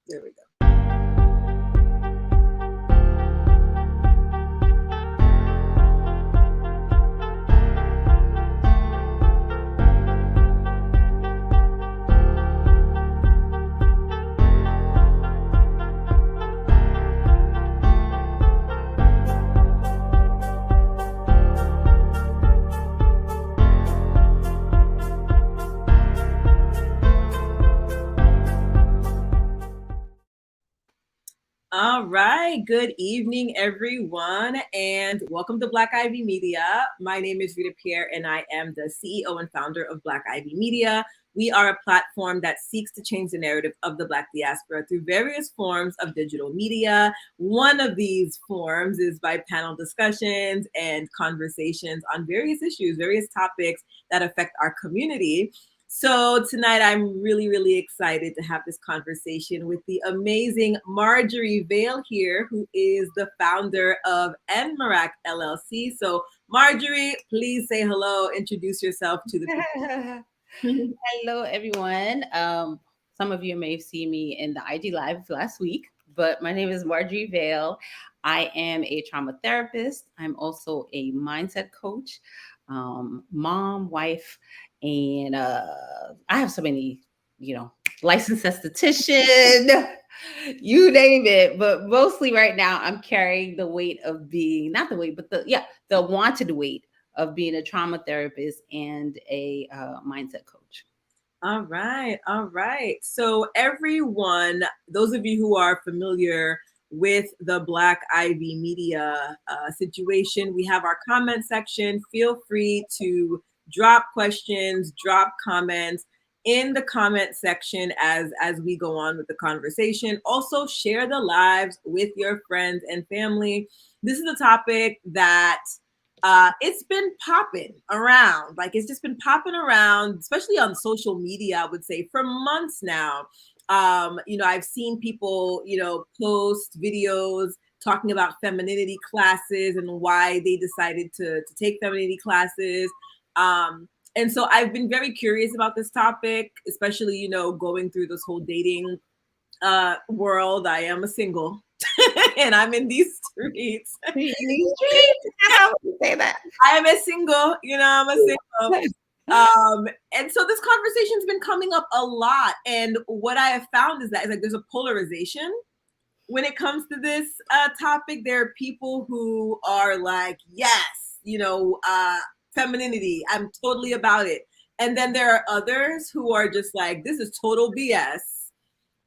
There we go. All right. Good evening, everyone, and welcome to Black Ivy Media. My name is Rita Pierre, and I am the CEO and founder of Black Ivy Media. We are a platform that seeks to change the narrative of the Black diaspora through various forms of digital media. One of these forms is by panel discussions and conversations on various issues, various topics that affect our community. So tonight I'm really, really excited to have this conversation with the amazing Marjorie Vale here, who is the founder of NMARAC LLC. So Marjorie, please say hello, introduce yourself to the people. Hello, everyone. Some of you may have seen me in the IG Live last week, but my name is Marjorie Vale. I am a trauma therapist. I'm also a mindset coach, mom, wife, and I have so many, licensed esthetician, you name it. But mostly right now, I'm carrying the weight of being, not the weight, but the wanted weight of being a trauma therapist and a mindset coach. All right. All right. So everyone, those of you who are familiar with the Black Ivy Media situation, we have our comment section. Feel free to drop questions, drop comments in the comment section as we go on with the conversation. Also share the lives with your friends and family. This is a topic that it's been popping around. Like it's just been popping around, especially on social media, I would say, for months now. I've seen people, post videos talking about femininity classes and why they decided to take femininity classes. And so I've been very curious about this topic, especially, going through this whole dating world. I am a single and I'm in these streets. In these streets? How would you say that? I am a single, I'm a single. And so this conversation's been coming up a lot. And what I have found is that it's like there's a polarization when it comes to this topic. There are people who are like, yes, femininity, I'm totally about it. And then there are others who are just like, this is total BS.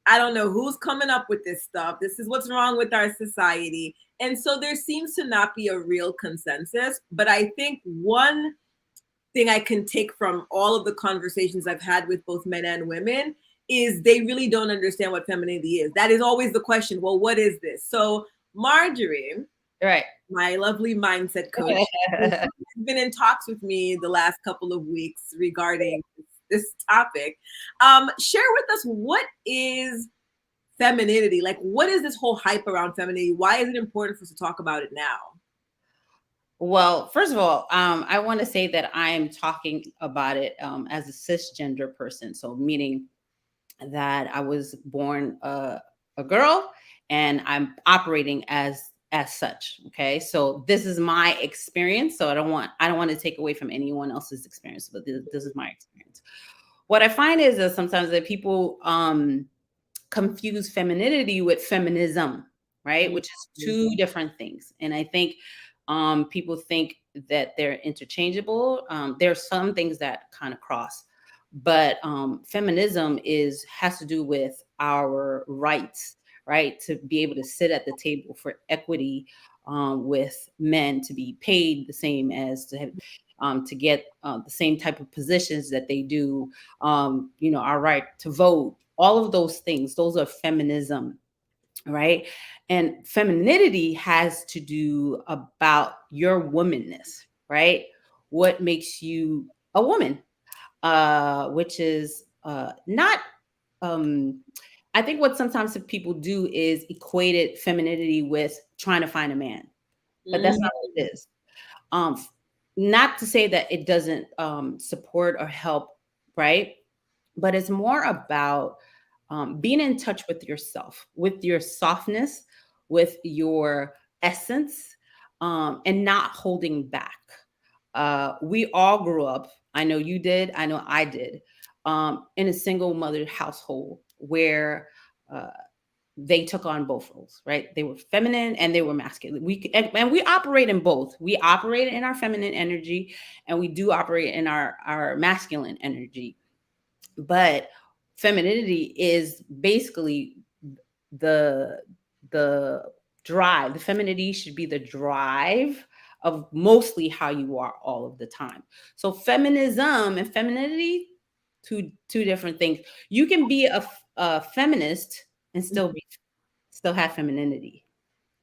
I don't know who's coming up with this stuff. This is what's wrong with our society. And so there seems to not be a real consensus. But I think one thing I can take from all of the conversations I've had with both men and women is they really don't understand what femininity is. That is always the question. Well, what is this? So Marjorie, right, my lovely mindset coach, has been in talks with me the last couple of weeks regarding this topic. Share with us, what is femininity? Like, what is this whole hype around femininity? Why is it important for us to talk about it now? Well, first of all, I want to say that I'm talking about it as a cisgender person. So meaning that I was born a girl and I'm operating as such. Okay. So this is my experience. So I don't want to take away from anyone else's experience, but this is my experience. What I find is that sometimes that people confuse femininity with feminism, right? Which is two different things. And I think people think that they're interchangeable. There are some things that kind of cross, but feminism has to do with our rights, right? To be able to sit at the table for equity with men, to be paid the same as to have, to get the same type of positions that they do, our right to vote, all of those things, those are feminism, right? And femininity has to do about your womanness, right? What makes you a woman, which is not, I think what sometimes people do is equated femininity with trying to find a man, but that's not what it is. Not to say that it doesn't support or help, right? But it's more about being in touch with yourself, with your softness, with your essence, and not holding back. We all grew up. I know you did. I know I did. In a single mother household where uh, they took on both roles, right? They were feminine and they were masculine. And we operate in both. We operate in our feminine energy, and we do operate in our masculine energy. But femininity is basically the the drive. The femininity should be the drive of mostly how you are all of the time. So feminism and femininity, two different things. You can be a feminist and still have femininity.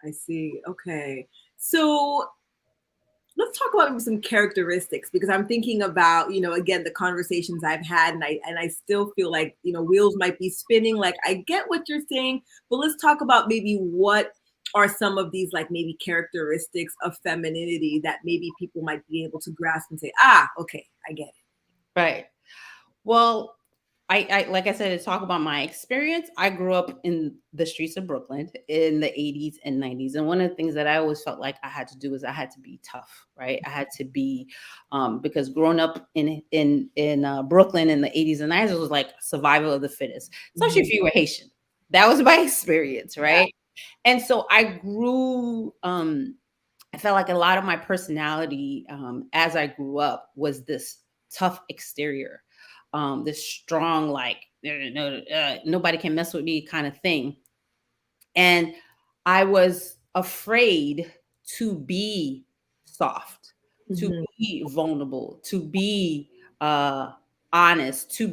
I see. Okay. So let's talk about maybe some characteristics, because I'm thinking about, again, the conversations I've had, and I still feel like, wheels might be spinning. Like, I get what you're saying, but let's talk about maybe what are some of these, like, maybe characteristics of femininity that maybe people might be able to grasp and say, ah, okay, I get it. Right. Well, I like I said, to talk about my experience, I grew up in the streets of Brooklyn in the 80s and 90s. And one of the things that I always felt like I had to do is I had to be tough, right? I had to be because growing up in Brooklyn in the 80s and 90s was like survival of the fittest, especially Mhm. if you were Haitian. That was my experience, Yeah. right? And so I grew I felt like a lot of my personality as I grew up was this tough exterior, this strong, like, nobody can mess with me kind of thing. And I was afraid to be soft, to Mhm. be vulnerable, to be uh, honest, to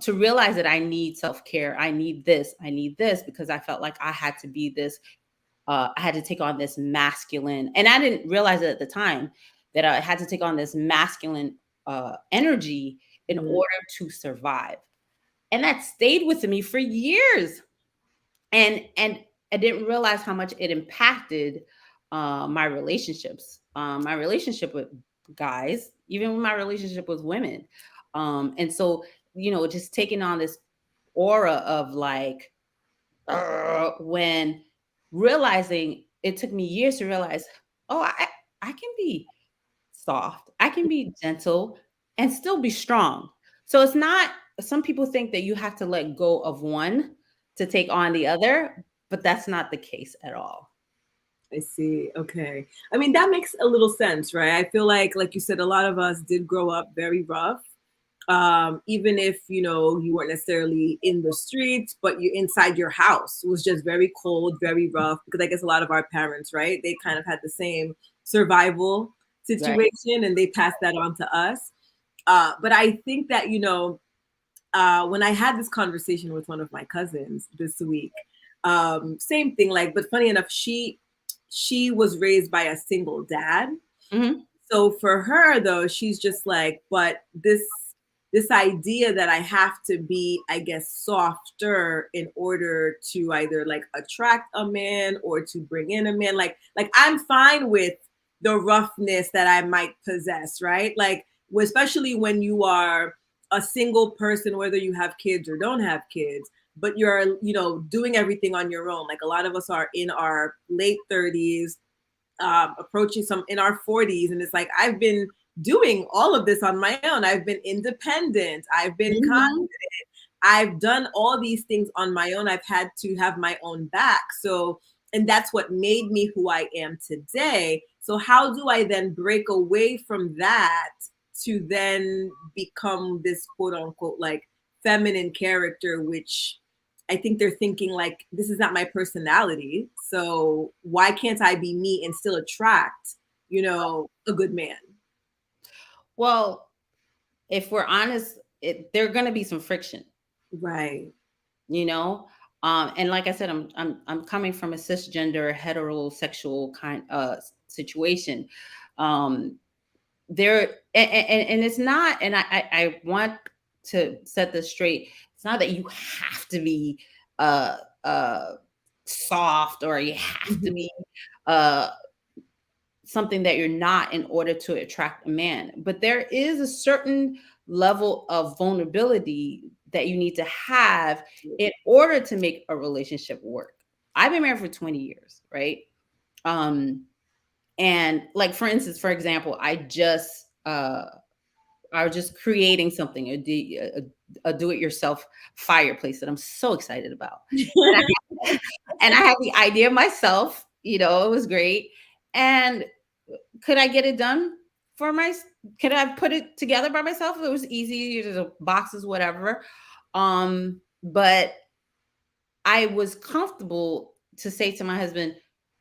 realize that I need self care. I need this, because I felt like I had to be this I had to take on this masculine, and I didn't realize it at the time that I had to take on this masculine energy in Mhm. order to survive, and that stayed with me for years. And I didn't realize how much it impacted my relationships, my relationship with guys, even my relationship with women, and so just taking on this aura of like when realizing it took me years to realize, oh, I can be soft, I can be gentle and still be strong. So it's not, some people think that you have to let go of one to take on the other, but that's not the case at all. I see. Okay. I mean, that makes a little sense, right? I feel like you said, a lot of us did grow up very rough. Even if you weren't necessarily in the streets, but you inside your house was just very cold, very rough. Because I guess a lot of our parents, right, they kind of had the same survival Right. situation, and they passed that on to us. But I think that when I had this conversation with one of my cousins this week, same thing. Like, but funny enough, she was raised by a single dad. Hmm. So for her though, she's just like, but this idea that I have to be, I guess, softer in order to either like attract a man or to bring in a man. Like I'm fine with the roughness that I might possess, right? Like, especially when you are a single person, whether you have kids or don't have kids, but you're, doing everything on your own. Like, a lot of us are in our late 30s, approaching some in our 40s, and it's like, I've been doing all of this on my own. I've been independent, I've been Hmm. I've done all these things on my own. I've had to have my own back. So, and that's what made me who I am today. So how do I then break away from that to then become this quote unquote like feminine character, which I think they're thinking like, this is not my personality. So why can't I be me and still attract, a good man? Well, if we're honest, there are going to be some friction, Right. you know and like I said, I'm coming from a cisgender heterosexual kind situation. um there and it's not, and I want to set this straight. It's not that you have to be uh uh soft, or you have to Mhm. be uh something that you're not in order to attract a man, but there is a certain level of vulnerability that you need to have in order to make a relationship work. I've been married for 20 years, right? Um, and like for instance, for example, I was just creating something, a do-it-yourself fireplace that I'm so excited about. And and I had the idea myself, it was great. And could I get it done for my could I put it together by myself? It was easy, the boxes, whatever. But I was comfortable to say to my husband,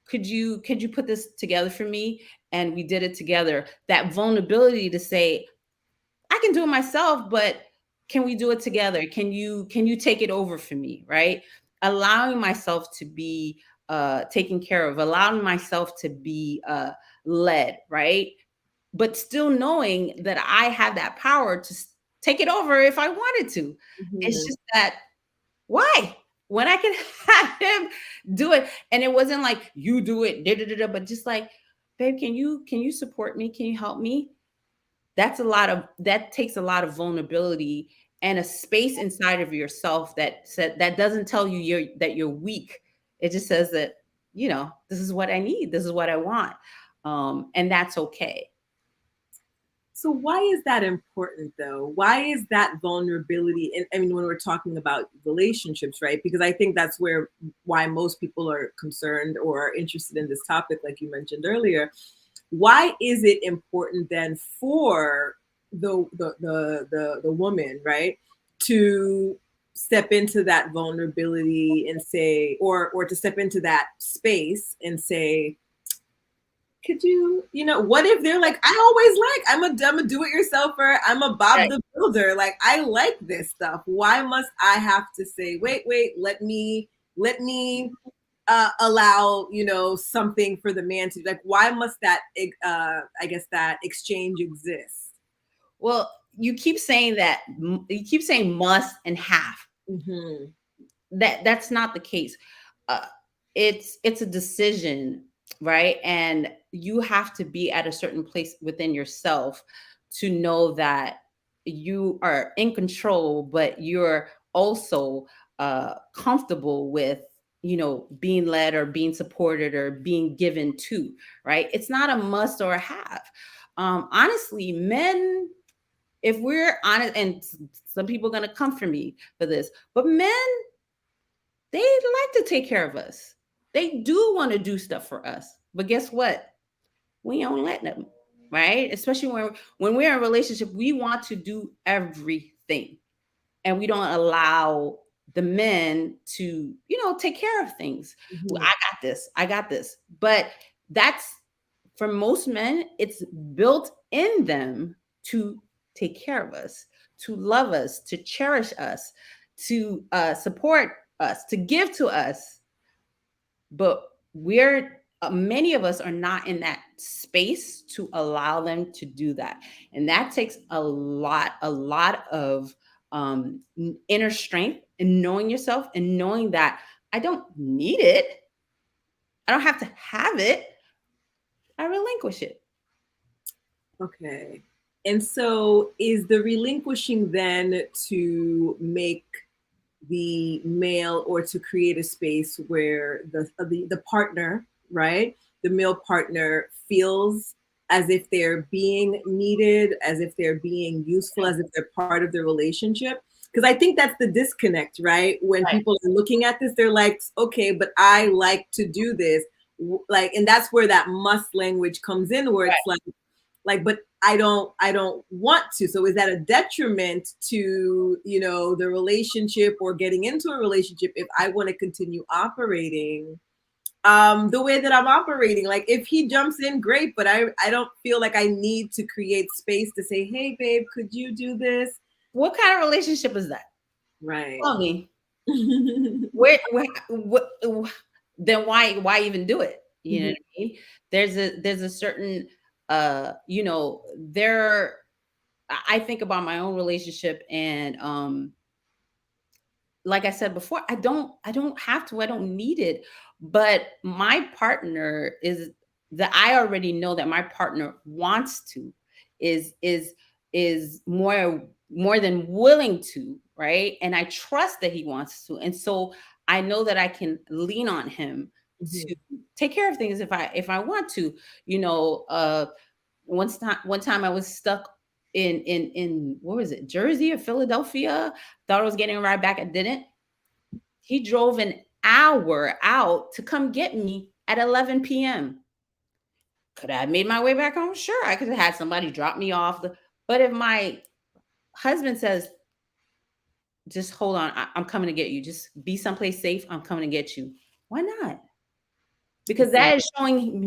could you put this together for me? And we did it together. That vulnerability to say, I can do it myself, but can we do it together? Can you take it over for me? Right? Allowing myself to be taken care of, allowing myself to be led, right? But still knowing that I have that power to take it over if I wanted to. It's Mhm. just that why? When I can have him do it. And it wasn't like you do it, da, da, da, da, but just like, babe, can you support me? Can you help me? That takes a lot of vulnerability and a space inside of yourself that doesn't tell you you're weak. It just says that, this is what I need, this is what I want. And that's okay. So why is that important though? Why is that vulnerability? And I mean, when we're talking about relationships, right? Because I think that's why most people are concerned or are interested in this topic, like you mentioned earlier. Why is it important then for the woman, right, to step into that vulnerability and say, or to step into that space and say, could you, what if they're like, I always I'm a do-it-yourselfer, I'm a Bob Right. the Builder, like I like this stuff. Why must I have to say, wait, let me allow, something for the man to, like, why must that I guess that exchange exist? Well, you keep saying must and have. Hmm. That's not the case. uh, it's a decision, right? And you have to be at a certain place within yourself to know that you are in control, but you're also comfortable with, being led or being supported or being given to, right? It's not a must or a have. Honestly, men, if we're honest, and some people are going to come for me for this, but men, they like to take care of us. They do want to do stuff for us. But guess what? We don't let them, right? Especially when we're in a relationship, we want to do everything. And we don't allow the men to, take care of things. Well, Hmm. I got this. I got this. But that's, for most men, it's built in them to take care of us, to love us, to cherish us, to support us, to give to us. But many of us are not in that space to allow them to do that. And that takes a lot of inner strength and knowing yourself and knowing that I don't need it. I don't have to have it. I relinquish it. Okay. And so is the relinquishing then to make the male, or to create a space where the partner, right, the male partner feels as if they're being needed, as if they're being useful, as if they're part of the relationship? Because I think that's the disconnect, right? When Right. people are looking at this, they're like, okay, but I like to do this. Like, and that's where that must language comes in, where it's like, but I don't want to. So is that a detriment to, the relationship or getting into a relationship if I want to continue operating the way that I'm operating? Like, if he jumps in, great, but I don't feel like I need to create space to say, hey babe, could you do this? What kind of relationship is that? Right. Tell me. What, then why even do it? You know Mhm. what I mean? There's a certain there I think about my own relationship, and like I said before, I don't have to, I don't need it. But my partner is that I already know that my partner wants to, is more than willing to. right? And I trust that he wants to. And so I know that I can lean on him Mhm. to take care of things if I want to. You know, one time I was stuck in what was it, Jersey or Philadelphia? Thought I was getting a ride back. I didn't. He drove an hour out to come get me at 11 p.m. Could I have made my way back home? Sure, I could have had somebody drop me off. But if my husband says, just hold on, I'm coming to get you. Just be someplace safe. I'm coming to get you. Why not? I Because see. that is showing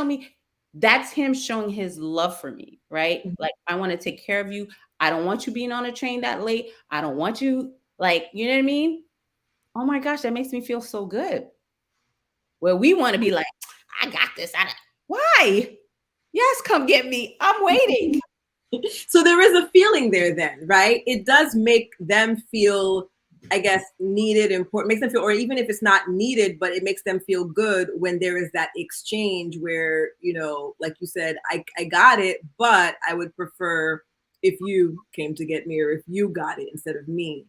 me, that's him showing his love for me, right? Mhm. Like, I want to take care of you. I don't want you being on a train that late. I don't want you, like, you know what I mean? Oh my gosh, that makes me feel so good. Where we want to be like, I got this. Why? Yes, come get me. I'm waiting. So there is a feeling there then, right? It does make them feel, I guess, needed, important, makes them feel, or even if it's not needed, but it makes them feel good when there is that exchange where, like you said, I got it, but I would prefer if you came to get me or if you got it instead of me.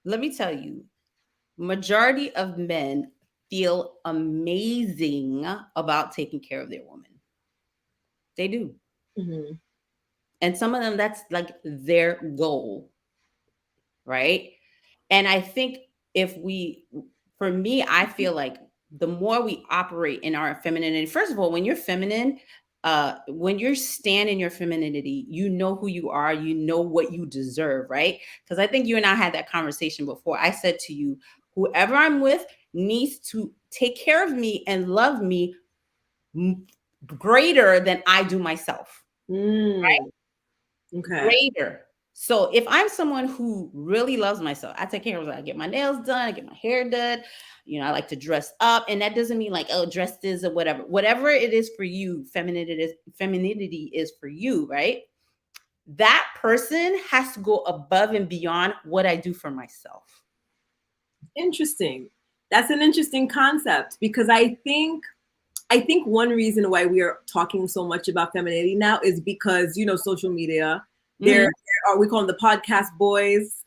Let me tell you, majority of men feel amazing about taking care of their woman. They do. Hmm. And some of them, that's like their goal, right? And I think if we, for me, I feel like the more we operate in our femininity, first of all, when you're feminine, when you're standing your femininity, you know who you are, you know what you deserve, right? Because I think you and I had that conversation before. I said to you, whoever I'm with needs to take care of me and love me greater than I do myself. Mm, okay. Greater. So if I'm someone who really loves myself, I take care of myself. I get my nails done, I get my hair done. I like to dress up, and that doesn't mean like, oh, dress this or whatever. Whatever it is for you, femininity is for you, right? That person has to go above and beyond what I do for myself. Interesting. That's an interesting concept because I think one reason why we are talking so much about femininity now is because social media. There, Mhm. there are, we call them the podcast boys.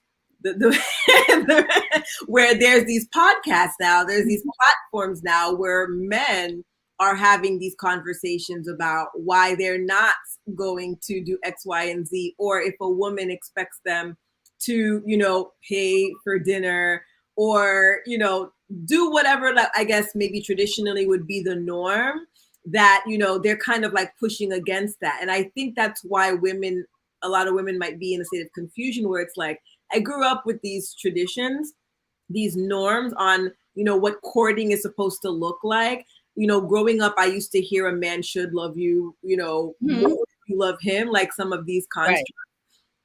Where there's these podcasts now, there's these platforms now where men are having these conversations about why they're not going to do X, Y, and Z, or if a woman expects them to, pay for dinner or, do whatever that I guess maybe traditionally would be the norm, that, they're kind of like pushing against that. And I think that's why a lot of women might be in a state of confusion where it's like, I grew up with these traditions, these norms on, what courting is supposed to look like. Growing up, I used to hear a man should love you, more Mhm. if you love him, like some of these Right. constructs.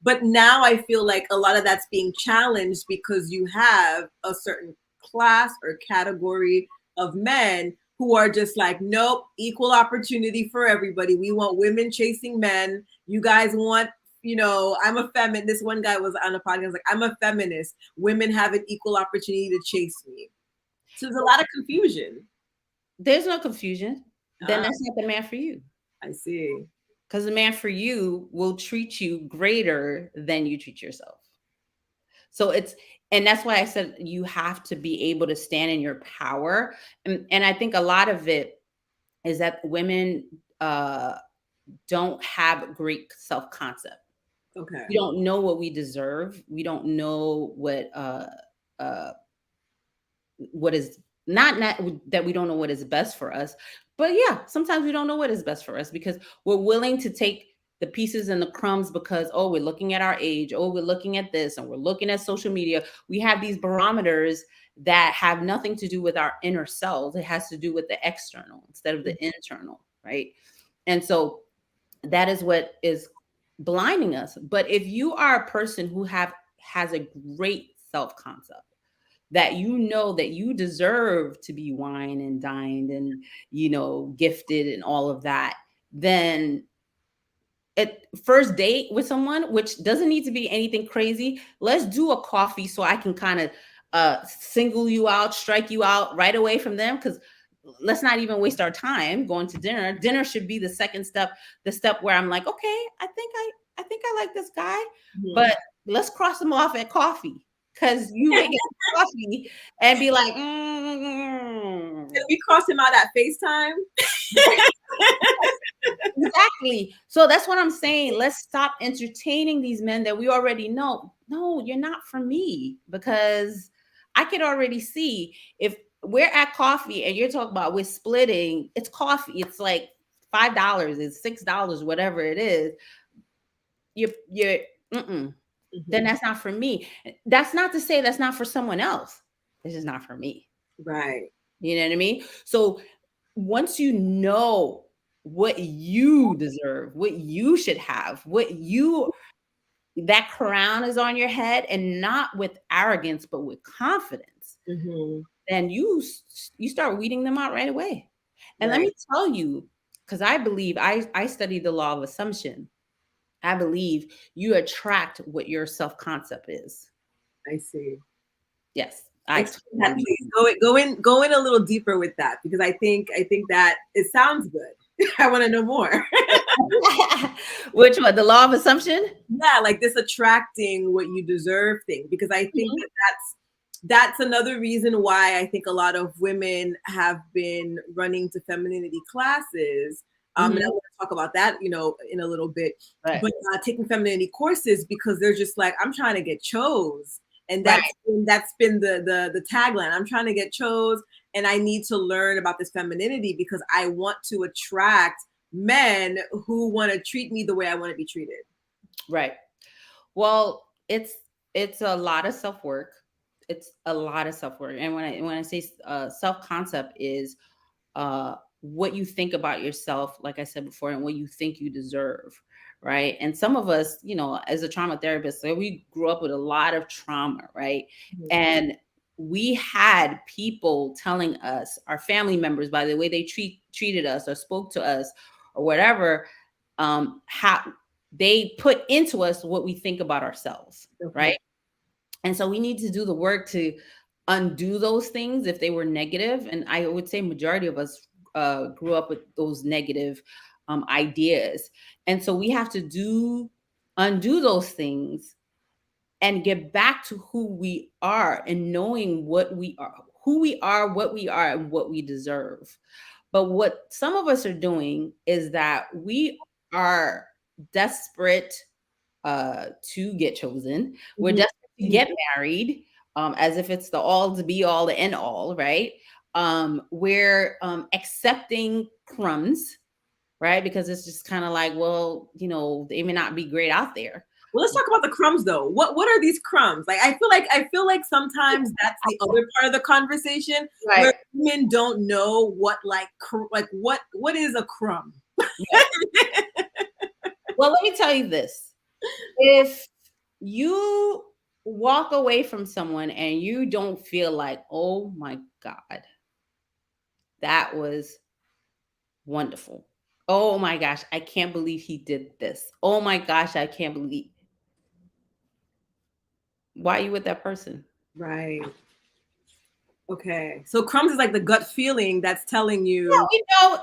But now I feel like a lot of that's being challenged because you have a certain class or category of men who are just like, nope, equal opportunity for everybody. We want women chasing men. You guys want, I'm a feminist. This one guy was on a podcast like, I'm a feminist. Women have an equal opportunity to chase me. So there's a lot of confusion. There's no confusion. Then Ah, that's not the man for you. I see. Because the man for you will treat you greater than you treat yourself. So and that's why I said you have to be able to stand in your power. And I think a lot of it is that women don't have great self concept. We Okay. don't know what we deserve. We don't know uh, what is not that we don't know what is best for us, but yeah, sometimes we don't know what is best for us because we're willing to take the pieces and the crumbs because, oh, we're looking at our age, oh, we're looking at this, and we're looking at social media. We have these barometers that have nothing to do with our inner selves. It has to do with the external instead of the internal, right? And so that is what is blinding us. But if you are a person who has a great self concept, that you know that you deserve to be wine and dined and gifted and all of that, then at first date with someone, which doesn't need to be anything crazy, let's do a coffee so I can kind of single you out, strike you out right away from them, because let's not even waste our time going to dinner. Dinner should be the second step, the step where I'm like, okay, I think I like this guy. Mhm. But let's cross them off at coffee. Because you may get coffee and be like, Did we cross him out at FaceTime? exactly. So that's what I'm saying. Let's stop entertaining these men that we already know. No, you're not for me, because I could already see if we're at coffee and you're talking about we're splitting, it's coffee. It's like $5, it's $6, whatever it is. You're then that's not for me. That's not to say that's not for someone else. It's just not for me. Right. You know what I mean? So once you know what you deserve, what you should have, that crown is on your head, and not with arrogance, but with confidence, then you start weeding them out right away. And let me tell you, because I believe I studied the law of assumption. I believe you attract what your self-concept is. I see. Yes. That, please. Go in a little deeper with that, because I think that it sounds good. I want to know more. Which one? The law of assumption? Yeah, like this attracting what you deserve thing, because I think that's another reason why I think a lot of women have been running to femininity classes. And I want to talk about that, in a little bit. Right. But taking femininity courses, because they're just like, I'm trying to get chose. And that's been the tagline. I'm trying to get chose, and I need to learn about this femininity because I want to attract men who want to treat me the way I want to be treated. Right. Well, it's a lot of self-work. It's a lot of self-work. And when I say self-concept is what you think about yourself, like I said before, and what you think you deserve. Right. And some of us, as a trauma therapist, so we grew up with a lot of trauma, right? And we had people telling us, our family members, by the way they treated us or spoke to us or whatever, how they put into us what we think about ourselves, right? And so we need to do the work to undo those things if they were negative. And I would say majority of us grew up with those negative ideas. And so we have to undo those things and get back to who we are and knowing what we are, who we are, what we are, and what we deserve. But what some of us are doing is that we are desperate to get chosen. We're desperate to get married, as if it's the all to be all, the end all, right? We're accepting crumbs, right? Because it's just kind of like, well, they may not be great out there. Well, let's talk about the crumbs though. What are these crumbs? Like, I feel like sometimes that's the other part of the conversation, right, where women don't know what what is a crumb. Well, let me tell you this. If you walk away from someone and you don't feel like, oh my God, that was wonderful. Oh my gosh, I can't believe he did this. Oh my gosh, I can't believe. Why are you with that person? Right. Okay. So crumbs is like the gut feeling that's telling you. Yeah,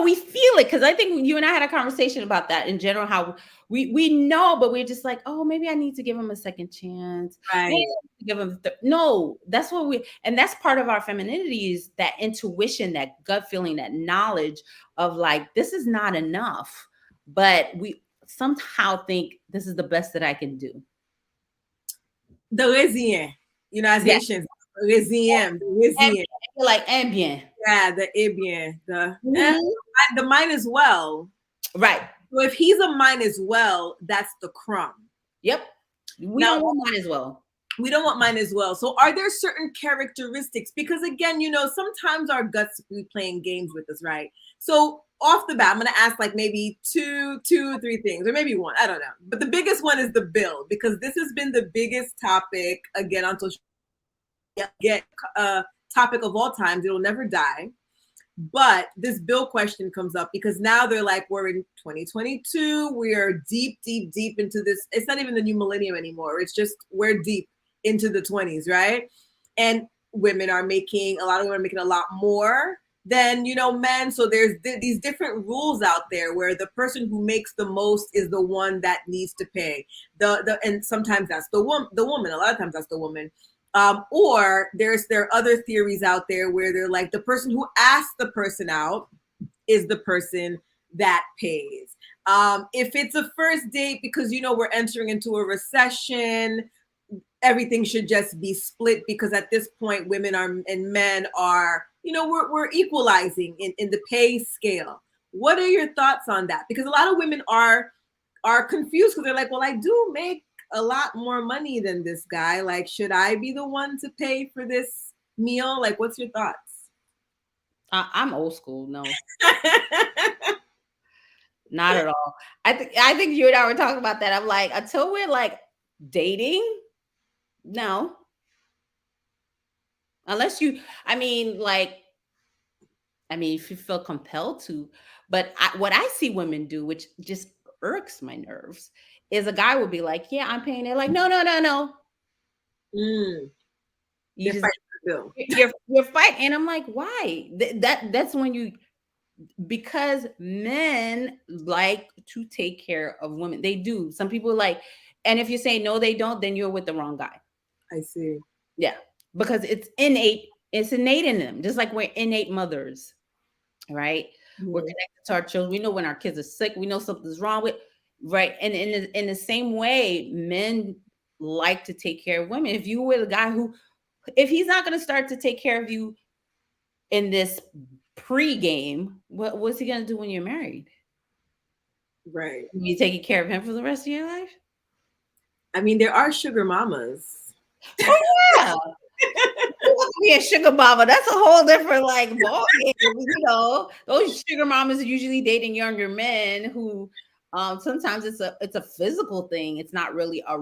we feel it, because I think you and I had a conversation about that in general, how we know, but we're just like, oh, maybe I need to give him a second chance. Right. Give him no, that's what and that's part of our femininity, is that intuition, that gut feeling, that knowledge of like, this is not enough, but we somehow think this is the best that I can do. The resilient, as Haitians, resilient. Like ambient. Yeah, the bien, the mine as well. Right. So if he's a mine as well, that's the crumb. Yep. We don't want mine as well. We don't want mine as well. So are there certain characteristics? Because again, sometimes our guts be playing games with us, right? So off the bat, I'm going to ask like maybe two or three things, or maybe one. I don't know. But the biggest one is the bill, because this has been the biggest topic again on social media. Topic of all times. It'll never die. But this bill question comes up because now they're like, we're in 2022. We are deep into this. It's not even the new millennium anymore. It's just we're deep into the 20s, right? And a lot of women are making a lot more than men. So there's these different rules out there where the person who makes the most is the one that needs to pay. And sometimes that's the woman. A lot of times that's the woman. Or there are other theories out there where they're like the person who asked the person out is the person that pays. If it's a first date, because we're entering into a recession, everything should just be split, because at this point women are and men are, we're equalizing in the pay scale. What are your thoughts on that? Because a lot of women are confused, because they're like, well, I do make a lot more money than this guy. Like, should I be the one to pay for this meal? Like, what's your thoughts? I'm old school. No, not at all. I think you and I were talking about that. I'm like, until we're like dating, no. Unless you, I mean, like, I mean, if you feel compelled to, but what I see women do, which just irks my nerves, is a guy will be like, "Yeah, I'm paying." They're like, "No, no, no, no. Mm, You they're just fighting the bill. you're fighting." And I'm like, "Why?" That's when you, because men like to take care of women. They do. Some people like, and if you say no, they don't, then you're with the wrong guy. I see. Yeah, because it's innate. It's innate in them, just like we're innate mothers, right? We're Mhm. connected to our children. We know when our kids are sick. We know something's wrong with, right? And in the same way, men like to take care of women. If you were the guy who, if he's not going to start to take care of you in this pre-game, what's he going to do when you're married? Right. You taking care of him for the rest of your life? I mean, there are sugar mamas. Oh yeah. You want to be a sugar mama. That's a whole different like ball game. Those sugar mamas are usually dating younger men who, sometimes it's a physical thing. It's not really a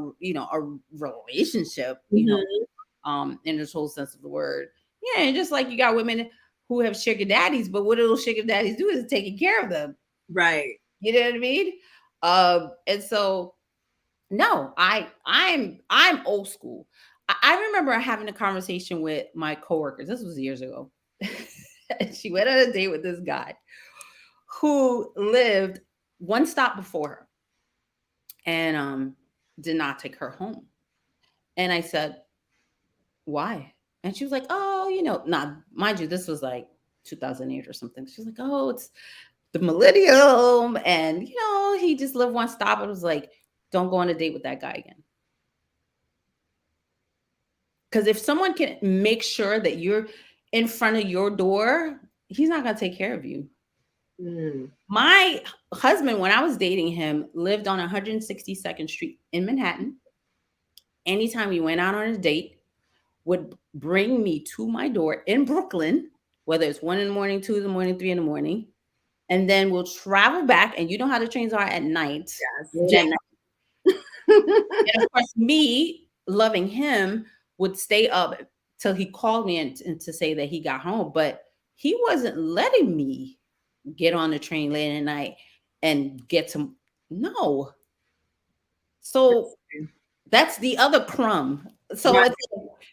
relationship, Mhm. in this whole sense of the word. Yeah, and just like you got women who have sugar daddies, but what those sugar daddies do is taking care of them. Right. You know what I mean? And so no, I'm old school. I remember having a conversation with my coworkers. This was years ago. She went on a date with this guy who lived one stop before her, and did not take her home. And I said, "Why?" And she was like, "Oh, nah, mind you, this was like 2008 or something." She was like, "Oh, it's the millennium, and he just lived one stop." I was like, "Don't go on a date with that guy again." Because if someone can make sure that you're in front of your door, he's not going to take care of you. Mm. My husband, when I was dating him, lived on 162nd Street in Manhattan. Anytime we went out on a date, would bring me to my door in Brooklyn, whether it's 1 in the morning, 2 in the morning, 3 in the morning, and then we'll travel back. And you know how the trains are at night, late Yes. at night. And of course, me loving him would stay up till he called me and to say that he got home. But he wasn't letting me get on the train late at night and get to, no. So that's the other crumb. So Right. it's,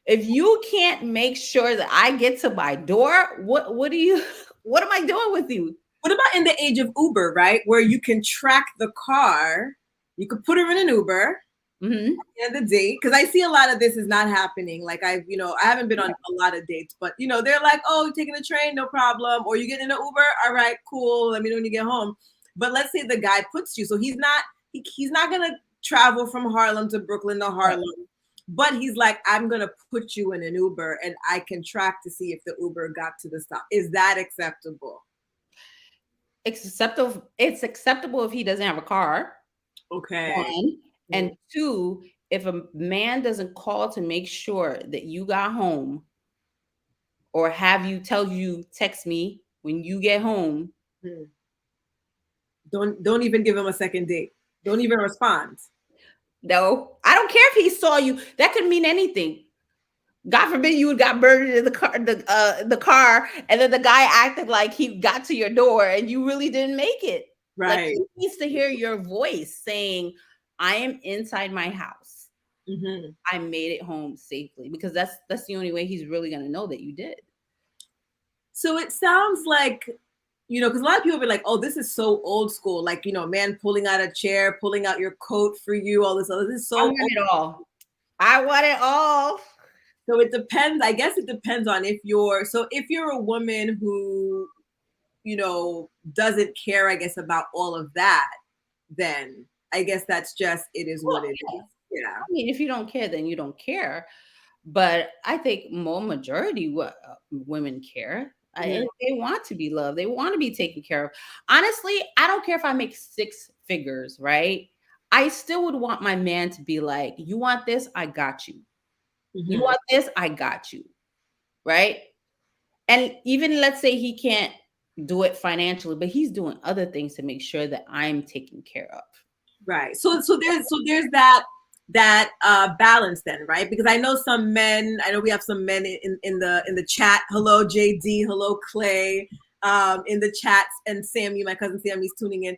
if you can't make sure that I get to my door, what do you what am I doing with you? What about in the age of Uber, right? Where you can track the car, you could put her in an Uber Hmm. and the date. Because I see a lot of this is not happening. Like I haven't been on a lot of dates, but they're like, oh, you're taking the train, no problem. Or you get in an Uber, all right, cool. Let me know when you get home. But let's say the guy puts you, so he's not gonna travel from Harlem to Brooklyn to Right. Harlem. But he's like, I'm gonna put you in an Uber and I can track to see if the Uber got to the stop. Is that acceptable? It's acceptable if he doesn't have a car. Okay. One, and Mm. two, if a man doesn't call to make sure that you got home, or have you tell you text me when you get home. Hmm. Don't even give him a second date. Don't even respond. No, I don't care if he saw you. That could mean anything. God forbid you got murdered in the car, and then the guy acted like he got to your door and you really didn't make it. Like, Right. he needs to hear your voice saying, "I am inside my house. Hmm. I made it home safely," because that's the only way he's really gonna know that you did. So it sounds like, because a lot of people be like, oh, this is so old school. Like, a man pulling out a chair, pulling out your coat for you, all this other. This is I so want it all. I want it all. So it depends. I guess it depends on if you're a woman who, doesn't care, I guess, about all of that, then I guess that's just, it is Well, what it yeah. is. Yeah. I mean, if you don't care, then you don't care. But I think more majority women care. Mhm. They want to be loved. They want to be taken care of. Honestly, I don't care if I make six figures, right? I still would want my man to be like, you want this? I got you. You Mhm. want this? I got you. Right? And even let's say he can't do it financially, but he's doing other things to make sure that I'm taken care of. Right. So there's that balance then, right? Because I know some men, I know we have some men in the chat. Hello JD, hello Clay, in the chats, and Sammy, my cousin Sammy's tuning in.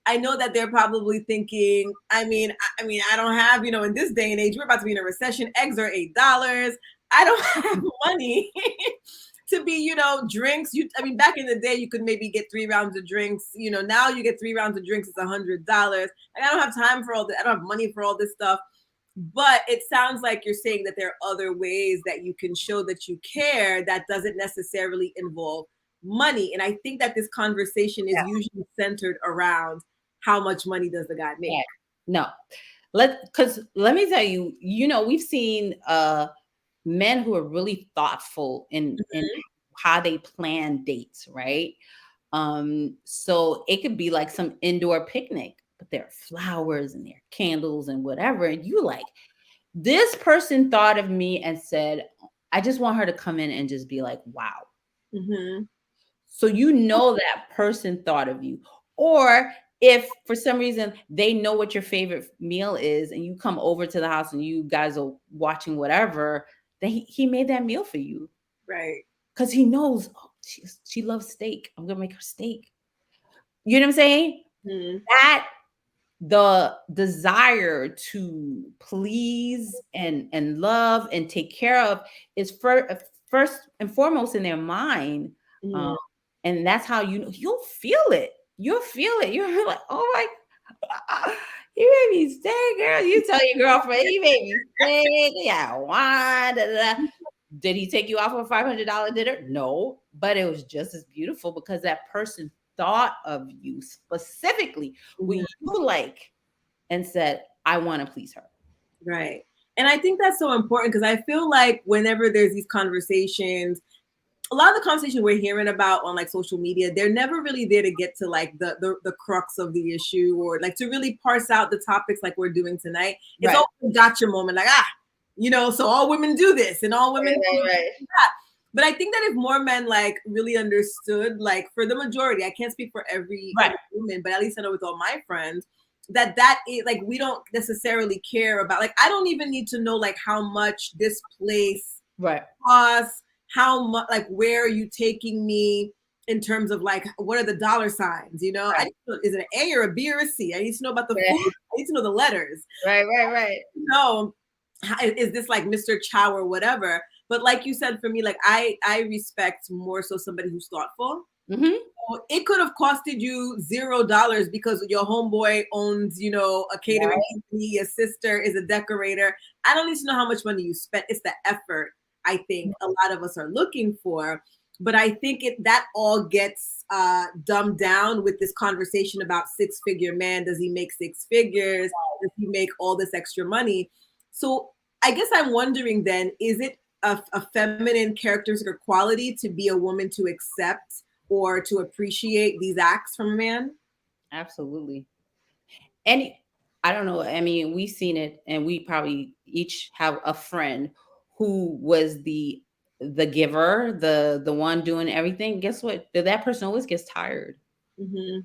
I know that they're probably thinking, I mean, I don't have, in this day and age, we're about to be in a recession. Eggs are $8. I don't have money to be, drinks. Back in the day, you could maybe get 3 rounds of drinks. Now you get 3 rounds of drinks, it's $100. Like, I don't have time for all this. I don't have money for all this stuff. But it sounds like you're saying that there are other ways that you can show that you care that doesn't necessarily involve money. And I think that this conversation is usually centered around how much money does the guy make. Yeah. No. Let me tell you, we've seen men who are really thoughtful in Mhm. how they plan dates, right? So it could be like some indoor picnic, but there are flowers and there are candles and whatever. And you like, this person thought of me and said, I just want her to come in and just be like, wow. Mhm. So that person thought of you. Or if for some reason they know what your favorite meal is and you come over to the house and you guys are watching whatever, then he made that meal for you. Right. Because he knows, oh, she loves steak. I'm gonna make her steak. You know what I'm saying? Mhm. That the desire to please and love and take care of is first and foremost in their mind. Um, Mhm. and that's how you'll feel it. You'll feel it. You're like, oh my, you made me stay, girl. You tell your girlfriend, you made me stay. Yeah, wine. Da, da, da. Did he take you out for a $500 dinner? No, but it was just as beautiful because that person thought of you specifically when Mhm. you like and said, I want to please her. Right. And I think that's so important because I feel like whenever there's these conversations, a lot of the conversation we're hearing about on like social media, they're never really there to get to like the crux of the issue or like to really parse out the topics like we're doing tonight. It's Right. always a gotcha moment, like, so all women do this and all women do Right. that. But I think that if more men like really understood, like for the majority, I can't speak for every Right. woman, but at least I know with all my friends, that is like we don't necessarily care about, like I don't even need to know like how much this place Right. costs, how much, like where are you taking me in terms of like what are the dollar signs, I Right. need to know, is it an A or a B or a C? I need to know about the Right. food. I need to know the letters. Right. Right. No, is this like Mr. Chow or whatever? But like you said, for me, like I respect more so somebody who's thoughtful. Mm-hmm. It could have costed you $0 because your homeboy owns, a catering Right. company, your sister is a decorator. I don't need to know how much money you spent. It's the effort I think a lot of us are looking for. But I think that all gets dumbed down with this conversation about six-figure man. Does he make six figures? Does he make all this extra money? So I guess I'm wondering then, is it a feminine characteristic or quality to be a woman to accept or to appreciate these acts from a man? Absolutely. And I don't know. I mean, we've seen it, and we probably each have a friend who was the giver, the one doing everything. Guess what? That person always gets tired Mm-hmm.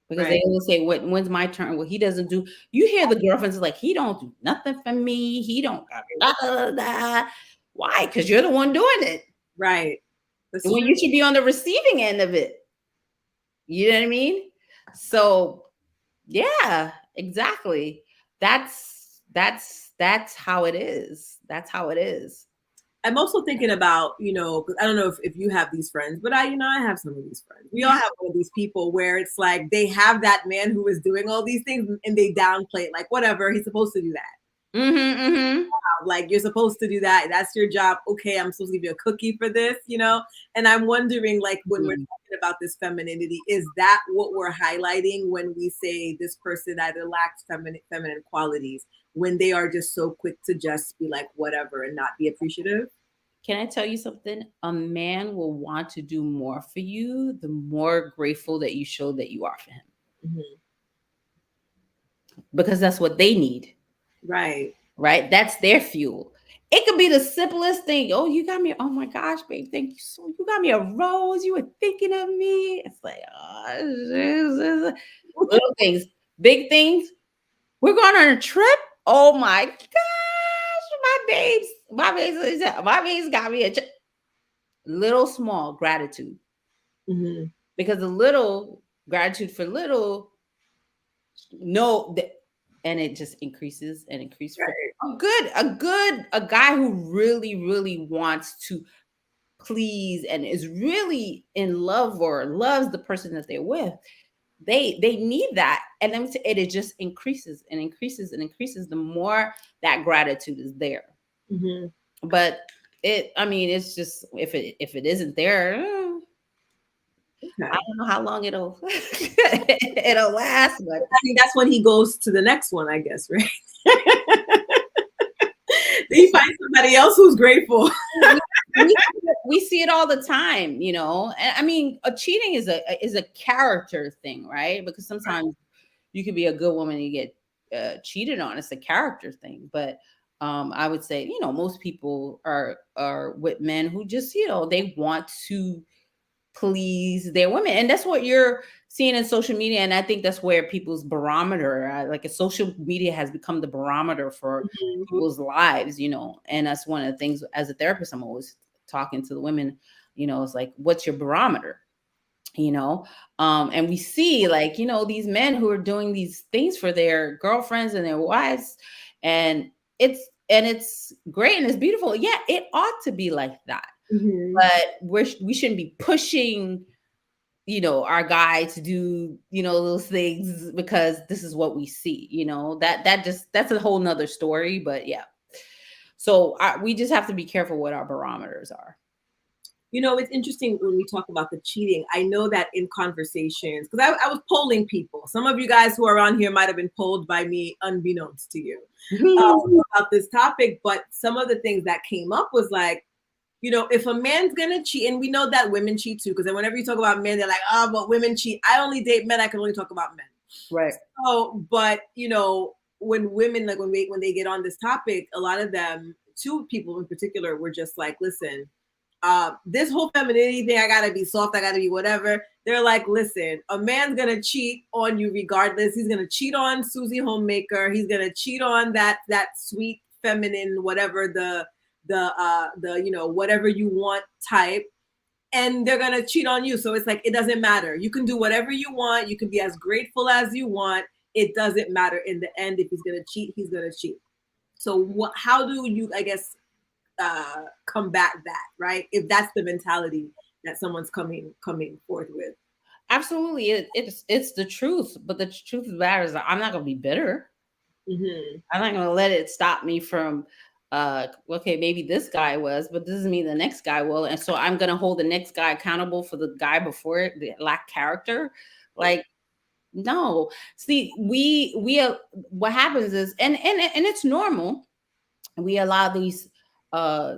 because Right. they always say, When's my turn?" Well, he doesn't do. You hear the girlfriends like, "He don't do nothing for me. He don't got da, da, da, da." Why? Because you're the one doing it Right. That's when true. you should be on the receiving end of it. You know what I mean? So yeah, exactly. That's how it is. That's how it is. I'm also thinking about, you know, 'cause I don't know if you have these friends, but I, you know, I have some of these friends. We all have one of these people where it's like they have that man who is doing all these things and they downplay it, like, whatever, he's supposed to do that. Mm-hmm, mm-hmm. Like, you're supposed to do that. That's your job. Okay, I'm supposed to give you a cookie for this, you know? And I'm wondering, like, when we're talking about this femininity, is that what we're highlighting when we say this person either lacks feminine qualities, when they are just so quick to just be like, whatever, and not be appreciative? Can I tell you something? A man will want to do more for you the more grateful that you show that you are for him, Mhm. because that's what they need, Right. right? That's their fuel. It could be the simplest thing. Oh, you got me. Oh my gosh, babe, thank you so. You got me a rose. You were thinking of me. It's like, oh, little things, big things. We're going on a trip. Oh my gosh, my babes got me a little small gratitude, Mhm. because the little gratitude for little, no, and it just increases and increases for Right. a guy who really wants to please and is really in love or loves the person that they're with. They need that, and then it just increases and increases and increases the more that gratitude is there. Mhm. But I mean, it's just, if it isn't there, I Okay. don't know how long it'll it'll last, but I think that's when he goes to the next one, I guess, right? Then you find somebody else who's grateful. we, we see it all the time, you know. And I mean, cheating is a character thing, right? Because sometimes you could be a good woman and you get cheated on. It's a character thing. But I would say, you know, most people are with men who just, you know, they want to please their women, and that's what you're seeing in social media. And I think that's where people's barometer, like, a social media has become the barometer for Mhm. people's lives, you know. And that's one of the things, as a therapist, I'm always talking to the women, you know, it's like, what's your barometer, you know? And we see, like, you know, these men who are doing these things for their girlfriends and their wives, and it's great and it's beautiful. Yeah, it ought to be like that, Mhm. but we shouldn't be pushing, you know, our guy to do, you know, those things because this is what we see, you know. That's a whole nother story. But yeah, so we just have to be careful what our barometers are. You know, it's interesting when we talk about the cheating. I know that in conversations, because I was polling people. Some of you guys who are on here might have been polled by me, unbeknownst to you, about this topic. But some of the things that came up was like, you know, if a man's gonna cheat, and we know that women cheat too, because then whenever you talk about men, they're like, oh, but women cheat. I only date men. I can only talk about men. Right. So, but you know, when women, like, when they get on this topic, a lot of them, two people in particular, were just like, listen, this whole femininity thing, I gotta be soft, I gotta be whatever. They're like, listen, a man's gonna cheat on you regardless. He's gonna cheat on Susie Homemaker. He's gonna cheat on that sweet feminine, whatever the you know, whatever you want type, and they're gonna cheat on you. So it's like, it doesn't matter. You can do whatever you want. You can be as grateful as you want. It doesn't matter in the end. If he's gonna cheat, he's gonna cheat. So what? How do you, I guess, combat that, right? If that's the mentality that someone's coming forth with. Absolutely, it's the truth. But the truth of the matter is that I'm not going to be bitter. Hmm. I'm not going to let it stop me from, okay, maybe this guy was, but this doesn't mean the next guy will. And so I'm going to hold the next guy accountable for the guy before it that lacked character. Like, no. See, what happens is, and it's normal. We allow these uh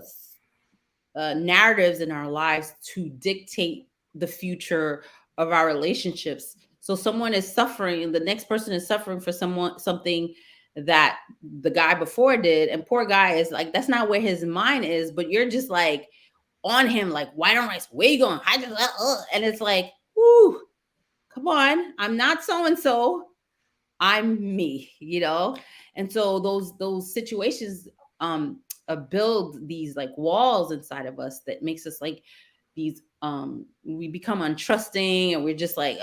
narratives in our lives to dictate the future of our relationships. So someone is suffering, and the next person is suffering for something that the guy before did, and poor guy is like, that's not where his mind is, but you're just like on him, like, white on rice, where you going? I just, and it's like, whoo, come on, I'm not so and so. I'm me, you know? And so those situations build these like walls inside of us that makes us like these we become untrusting, and we're just like,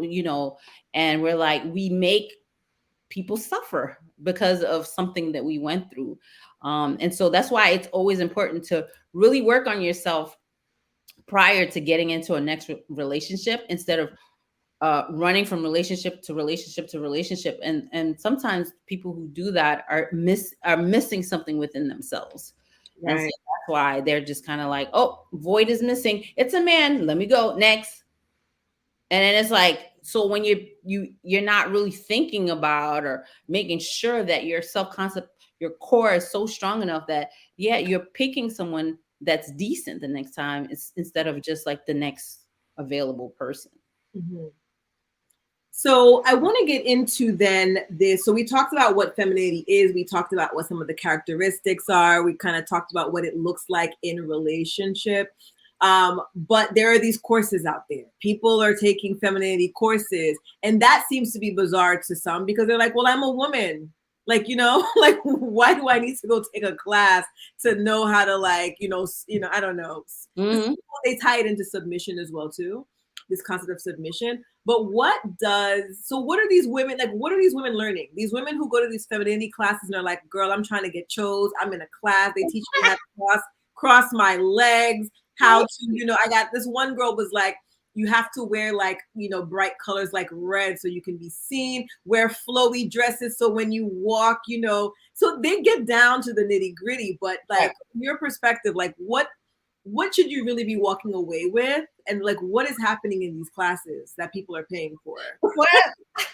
you know, and we're like, we make people suffer because of something that we went through. And so that's why it's always important to really work on yourself prior to getting into a next relationship, instead of running from relationship to relationship to relationship. And sometimes people who do that are missing something within themselves. And so Right. that's why they're just kind of like, oh, void is missing, it's a man, let me go next. And then it's like, so when you're not really thinking about or making sure that your self concept, your core is so strong enough that, yeah, you're picking someone that's decent the next time, instead of just like the next available person. Mhm. So I want to get into then this. So we talked about what femininity is. We talked about what some of the characteristics are. We kind of talked about what it looks like in a relationship. But there are these courses out there. People are taking femininity courses, and that seems to be bizarre to some because they're like, "Well, I'm a woman. Like, like why do I need to go take a class to know how to I don't know." Mm-hmm. They tie it into submission as well too, this concept of submission. But what are these women like? What are these women learning? These women who go to these femininity classes and are like, girl, I'm trying to get chose. I'm in a class. They teach me how to cross my legs, how to, I got this one girl was like, you have to wear like, bright colors like red so you can be seen, wear flowy dresses so when you walk, so they get down to the nitty gritty. But like, from your perspective, like what should you really be walking away with, and like what is happening in these classes that people are paying for? What? I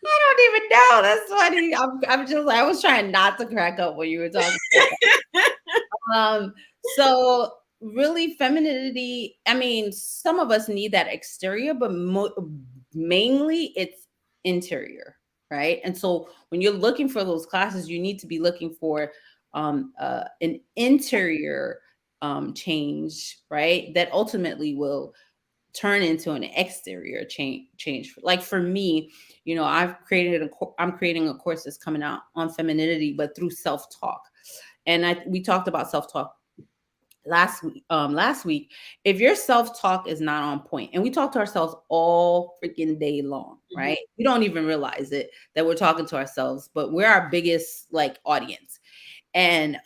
don't even know. That's funny. I'm just, I was trying not to crack up when you were talking. So really, femininity, I mean, some of us need that exterior, but mainly it's interior, right? And so when you're looking for those classes, you need to be looking for an interior change, right? That ultimately will turn into an exterior change. Like for me, I'm creating a course that's coming out on femininity, but through self-talk. And we talked about self-talk last week. If your self-talk is not on point, and we talk to ourselves all freaking day long, right? We don't even realize it, that we're talking to ourselves, but we're our biggest like audience. And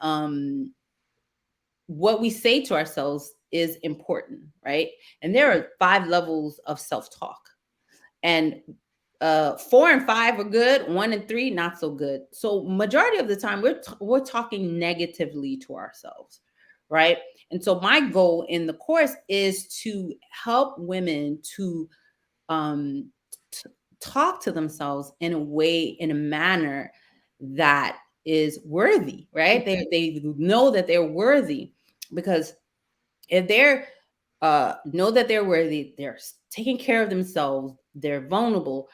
what we say to ourselves is important, right? And there are 5 levels of self-talk. And 4 and 5 are good, 1 and 3 not so good. So majority of the time we're talking negatively to ourselves, right? And so my goal in the course is to help women to um talk to themselves in a way, in a manner that is worthy, right? They know that they're worthy, because if they're know that they're worthy, they're taking care of themselves, they're vulnerable,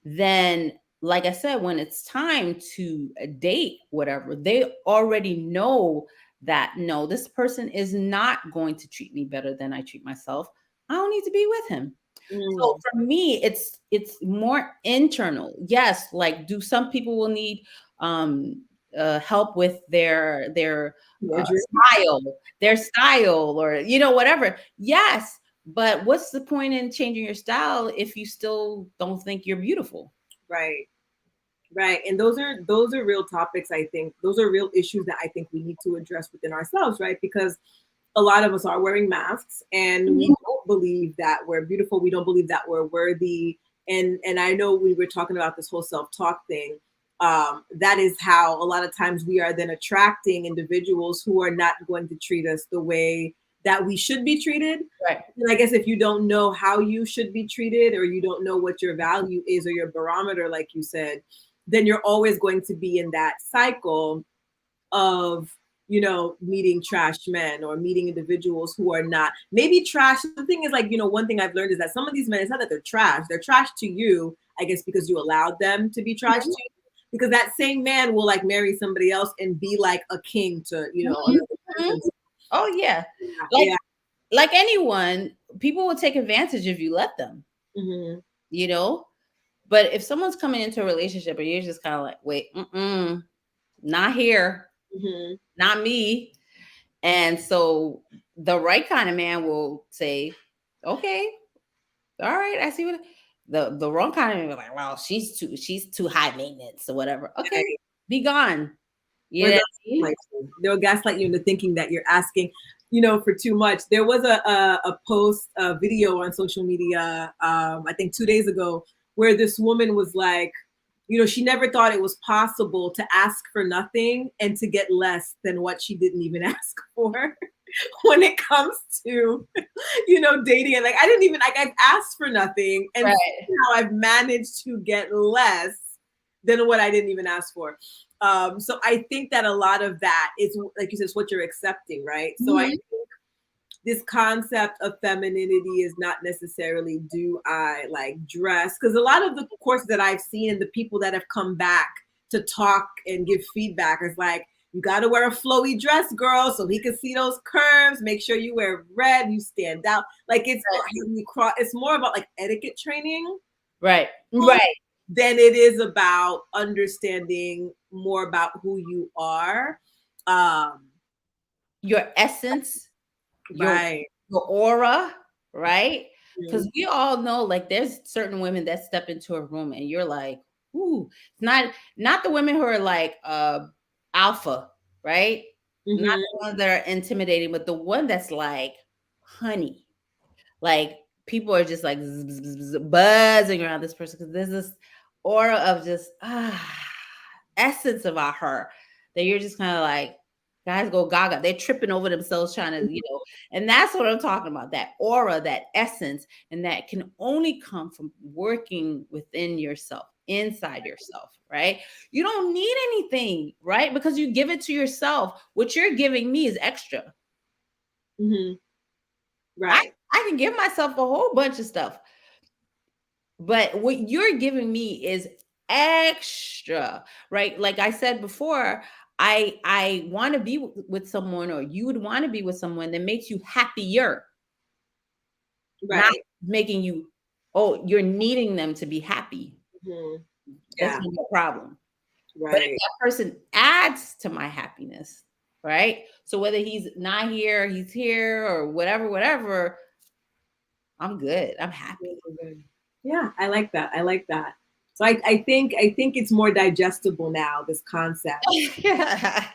then like I said, when it's time to date whatever, they already know that, no, this person is not going to treat me better than I treat myself. I don't need to be with him. So for me, it's more internal. Yes, like, do some people will need help with style, or whatever. Yes, but what's the point in changing your style if you still don't think you're beautiful? Right. Right. And those are real topics. I think those are real issues that I think we need to address within ourselves, right? Because a lot of us are wearing masks and we don't believe that we're beautiful. We don't believe that we're worthy. And I know we were talking about this whole self-talk thing. That is how a lot of times we are then attracting individuals who are not going to treat us the way that we should be treated. Right. And I guess if you don't know how you should be treated, or you don't know what your value is or your barometer, like you said, then you're always going to be in that cycle of meeting trash men or meeting individuals who are not maybe trash. The thing is, like, one thing I've learned is that some of these men, it's not that they're trash to you, I guess, because you allowed them to be trash to you, because that same man will like marry somebody else and be like a king to another person. Oh yeah. Yeah. Like anyone, people will take advantage if you let them, but if someone's coming into a relationship and you're just kind of like, wait, not here, not me. And so the right kind of man will say, okay, all right, I see what. The wrong kind of man will be like, well, she's too high maintenance or whatever. Okay, be gone. or Yeah. they'll gaslight you. They'll gaslight you into thinking that you're asking, for too much. There was a post, a video on social media, I think 2 days ago, where this woman was like, she never thought it was possible to ask for nothing and to get less than what she didn't even ask for when it comes to, dating. And like, I didn't even, like, I've asked for nothing and Right. somehow I've managed to get less than what I didn't even ask for. So I think that a lot of that is, like you said, it's what you're accepting, right? So I Mhm. think this concept of femininity is not necessarily, do I like dress? Because a lot of the courses that I've seen and the people that have come back to talk and give feedback is like, you got to wear a flowy dress, girl, so he can see those curves. Make sure you wear red, you stand out. Like it's more about like etiquette training Right. Right. than it is about understanding more about who you are. Um, Your essence, your right. your aura, right? Mhm. Because we all know, like, there's certain women that step into a room and you're like, ooh, it's not the women who are like alpha, right? Not Mhm. the ones that are intimidating, but the one that's like honey. Like people are just like buzzing around this person because there's this aura of just essence about her that you're just kind of like, guys go gaga. They're tripping over themselves trying to, and that's what I'm talking about. That aura, that essence, and that can only come from working within yourself, inside yourself, right? You don't need anything, right? Because you give it to yourself. What you're giving me is extra. Mhm. I, Right. I can give myself a whole bunch of stuff. But what you're giving me is extra, right? Like I said before, I want to be with someone, or you would want to be with someone that makes you happier, not Right. making you, oh, you're needing them to be happy. Mhm. That's Yeah. no problem. But if Right. that person adds to my happiness, right? So whether he's not here, he's here, or whatever, I'm good. I'm happy. Yeah, I like that. I like that. So I think it's more digestible now, this concept. Yeah. A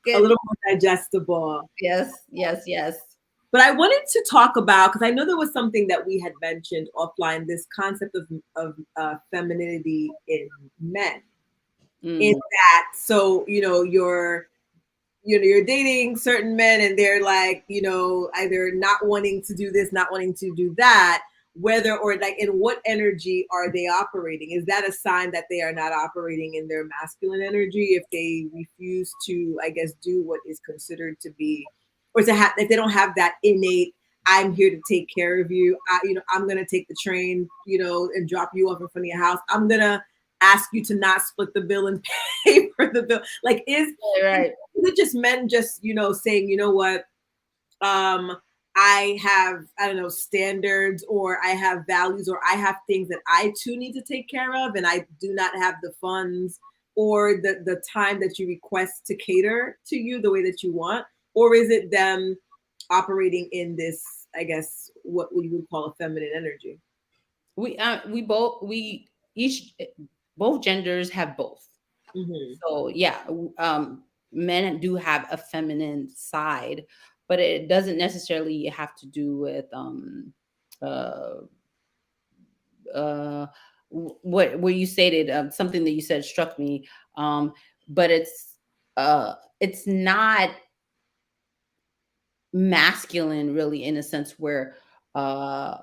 Good. little more digestible. Yes, yes, yes. But I wanted to talk about, because I know there was something that we had mentioned offline, this concept of femininity in men. In Mm. that, so you're dating certain men and they're like, either not wanting to do this, not wanting to do that, whether, or like, in what energy are they operating? Is that a sign that they are not operating in their masculine energy if they refuse to, I guess, do what is considered to be, or to have, if they don't have that innate, I'm here to take care of you, I'm gonna take the train, and drop you off in front of your house, I'm gonna ask you to not split the bill and pay for the bill. Like, Right. is it just men just, saying, what, um, I have, I don't know, standards, or I have values, or I have things that I too need to take care of, and I do not have the funds or the time that you request to cater to you the way that you want? Or is it them operating in this, I guess, what we would call a feminine energy? We each both genders have both. Mm-hmm. So yeah, men do have a feminine side, but it doesn't necessarily have to do with uh what you stated, something that you said struck me, um but it's not masculine really, in a sense where uh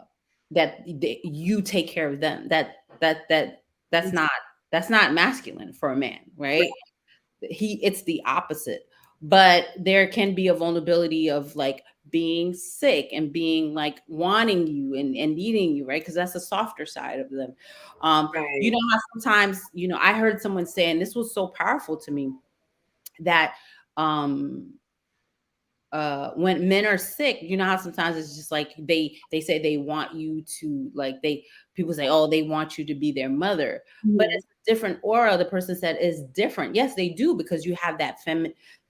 you take care of them. That's not, that's not masculine for a man, right? It's the opposite. But there can be a vulnerability of like being sick and being like wanting you and needing you, right? Because that's the softer side of them. You Right. know how sometimes, I heard someone say, and this was so powerful to me, that um when men are sick, you know how sometimes it's just like they say they want you to, like, people say, oh, they want you to be their mother, but Mhm. it's a different aura. The person said is different. Yes, they do, because you have that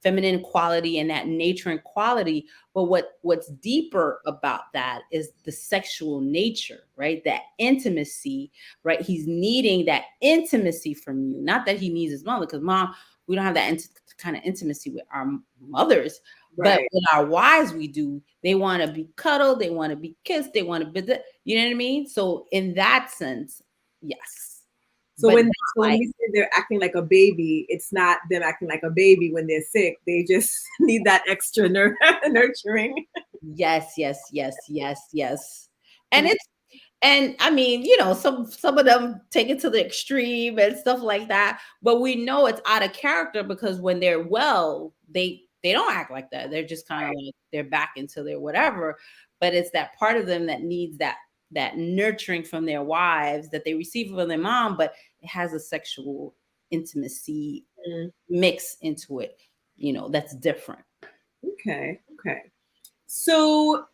feminine quality and that nurturing quality. But what's deeper about that is the sexual nature, right? That intimacy, right? He's needing that intimacy from you, not that he needs his mother, because mom, we don't have that kind of intimacy with our mothers, but Right. with our wives, we do. They want to be cuddled, they want to be kissed, they want to be, you know what I mean? So in that sense, yes, So but when not so when like, we say they're acting like a baby, it's not them acting like a baby when they're sick. They just need that extra nurturing. yes, yes, yes, yes, yes. And it's, and I mean, some of them take it to the extreme and stuff like that. But we know it's out of character because when they're well, they don't act like that. They're just kind of like they're back into their whatever. But it's that part of them that needs that nurturing from their wives that they receive from their mom, but it has a sexual intimacy Mm, mix into it, that's different. okay. Okay. So,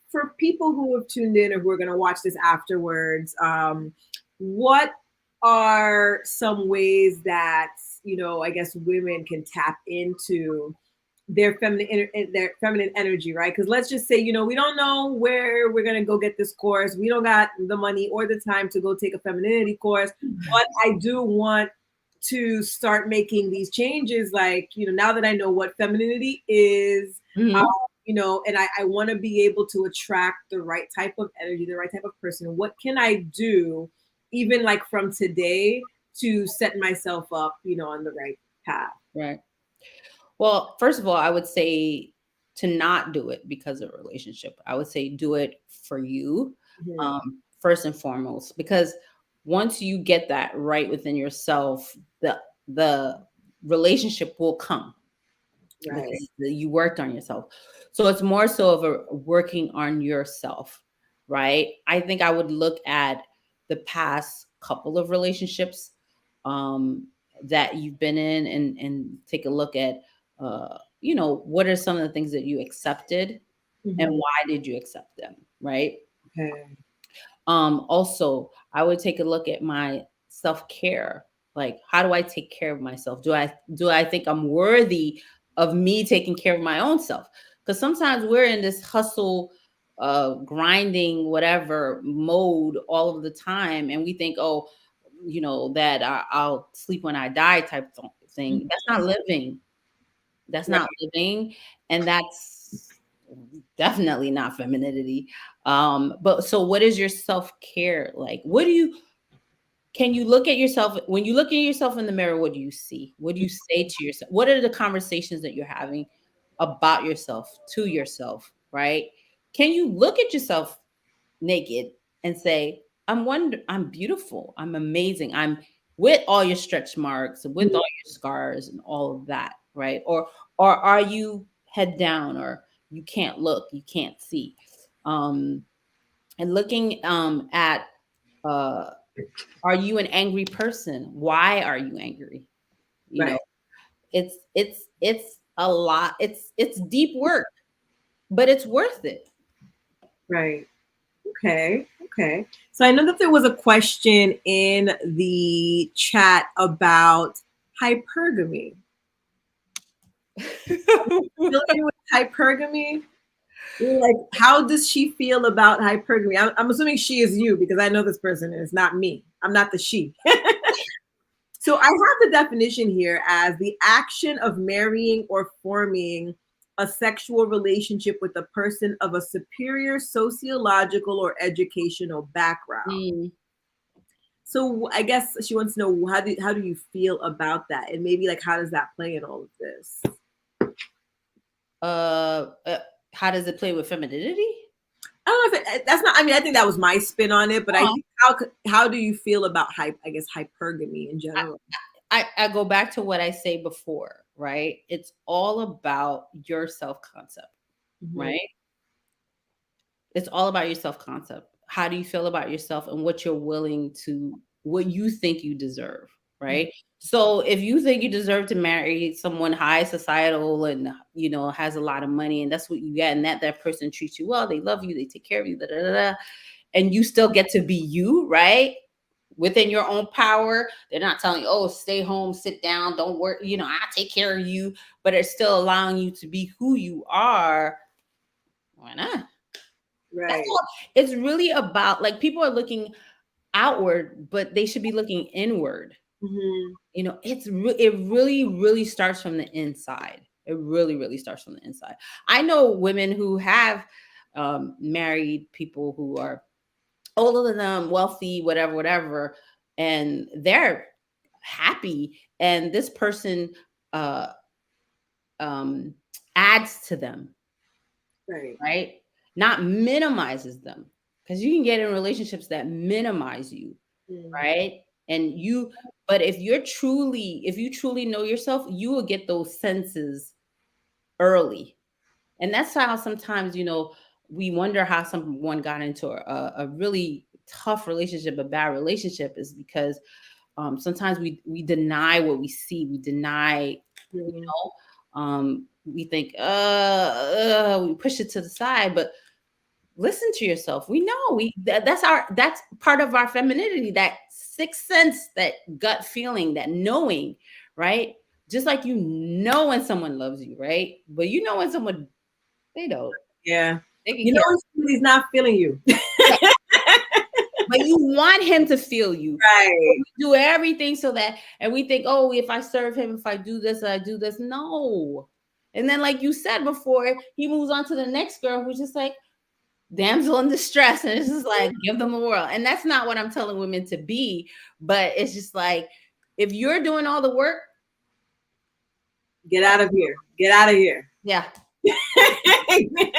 for people who have tuned in or who are going to watch this afterwards, what are some ways that, I guess women can tap into their feminine energy, right? Because let's just say, we don't know where we're going to go get this course. We don't got the money or the time to go take a femininity course, but I do want to start making these changes, like, now that I know what femininity is, uh, Mhm. and I want to be able to attract the right type of energy, the right type of person. What can I do, even like from today, to set myself up, on the right path? Right. Well, first of all, I would say to not do it because of a relationship. I would say do it for you, Mhm. first and foremost, because once you get that right within yourself, the relationship will come Right. because you worked on yourself. So it's more so of a working on yourself, right? I think I would look at the past couple of relationships um, that you've been in, and take a look at, what are some of the things that you accepted and Mhm. why did you accept them, right? Okay. Also, I would take a look at my self-care. Like, how do I take care of myself? Do I think I'm worthy of me taking care of my own self? Because sometimes we're in this hustle, grinding, whatever mode all of the time, and we think, oh, that I'll sleep when I die type thing. That's not living. That's Right. not living, and that's definitely not femininity. But so what is your self-care like? What do you can you look at yourself when you look at yourself in the mirror? What do you see? What do you say to yourself? What are the conversations that you're having about yourself to yourself, right? Can you look at yourself naked and say, I'm beautiful, I'm amazing, I'm with all your stretch marks, with all your scars and all of that, right? Or are you head down, or you can't look, you can't see? And looking at uh are you an angry person? Why are you angry? You know, Right. it's a lot. It's deep work, but it's worth it. Right. Okay. Okay. So I know that there was a question in the chat about hypergamy. Familiar with hypergamy? Like, how does she feel about hypergamy? I'm assuming she is you because I know this person is not me. I'm not the she. So I have the definition here as the action of marrying or forming a sexual relationship with a person of a superior sociological or educational background. Mm. So I guess she wants to know how do you feel about that, and maybe like how does that play in all of this? Uh, uh, how does it play with femininity? I don't know if that's not. I mean, I think that was my spin on it, but I Oh, think how do you feel about I guess hypergamy in I, general? I go back to what I say before, right? It's all about your self concept, Mhm. right? It's all about your self concept. How do you feel about yourself and what you're willing to, what you think you deserve, right? So if you think you deserve to marry someone high societal and has a lot of money, and that's what you get, and that person treats you well, they love you, they take care of you, da, da, da, da, and you still get to be you, right? Within your own power. They're not telling you, oh, stay home, sit down, don't work, I take care of you, but it's still allowing you to be who you are. Why not? That's Right. all. It's really about, like, people are looking outward, but they should be looking inward. Mhm. It really starts from the inside. It really starts from the inside. I know women who have married people who are older than them, wealthy, whatever, and they're happy, and this person uh um adds to them, Right. right? Not minimizes them, because you can get in relationships that minimize you, Mm. right? And you but if you truly know yourself, you will get those senses early. And that's how sometimes, we wonder how someone got into a really tough relationship, a bad relationship, is because sometimes we deny what we see. We deny, you Yeah. we think, we push it to the side, but listen to yourself. We know that's part of our femininity, that sixth sense, that gut feeling, that knowing, right? Just like when someone loves you, right? But when someone, they don't. Yeah. They can You know care. when somebody's not feeling you. Yeah, but you want him to feel you. So Right. we do everything so that, and we think, oh, if I serve him, if I do this, I do this. No. And then, like you said before, he moves on to the next girl who's just like damsel in distress. And it's just like, give them the world. And that's not what I'm telling women to be. But it's just like, if you're doing all the work, Get out of here. Get out of here. yeah. I mean,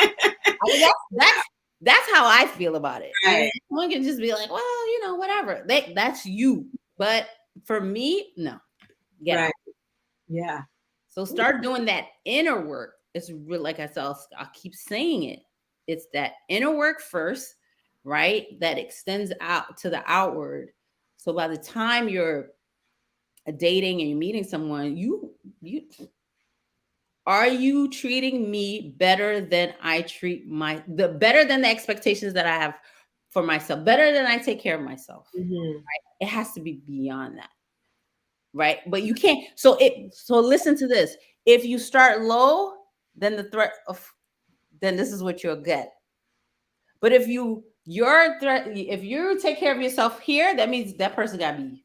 that's how I feel about it. Right. One can just be like, well, whatever. That's you. But for me, no, get out. Right. Yeah. So start doing that inner work. It's real, like I said, I'll keep saying it. It's that inner work first, right? That extends out to the outward. So by the time you're dating and you're meeting someone, you are you treating me better than I treat better than the expectations that I have for myself, better than I take care of myself. Mhm. It has to be beyond that, right? But you can't. So listen to this. If you start low, then then this is what you'll get. But if you take care of yourself here, that means that person got to be.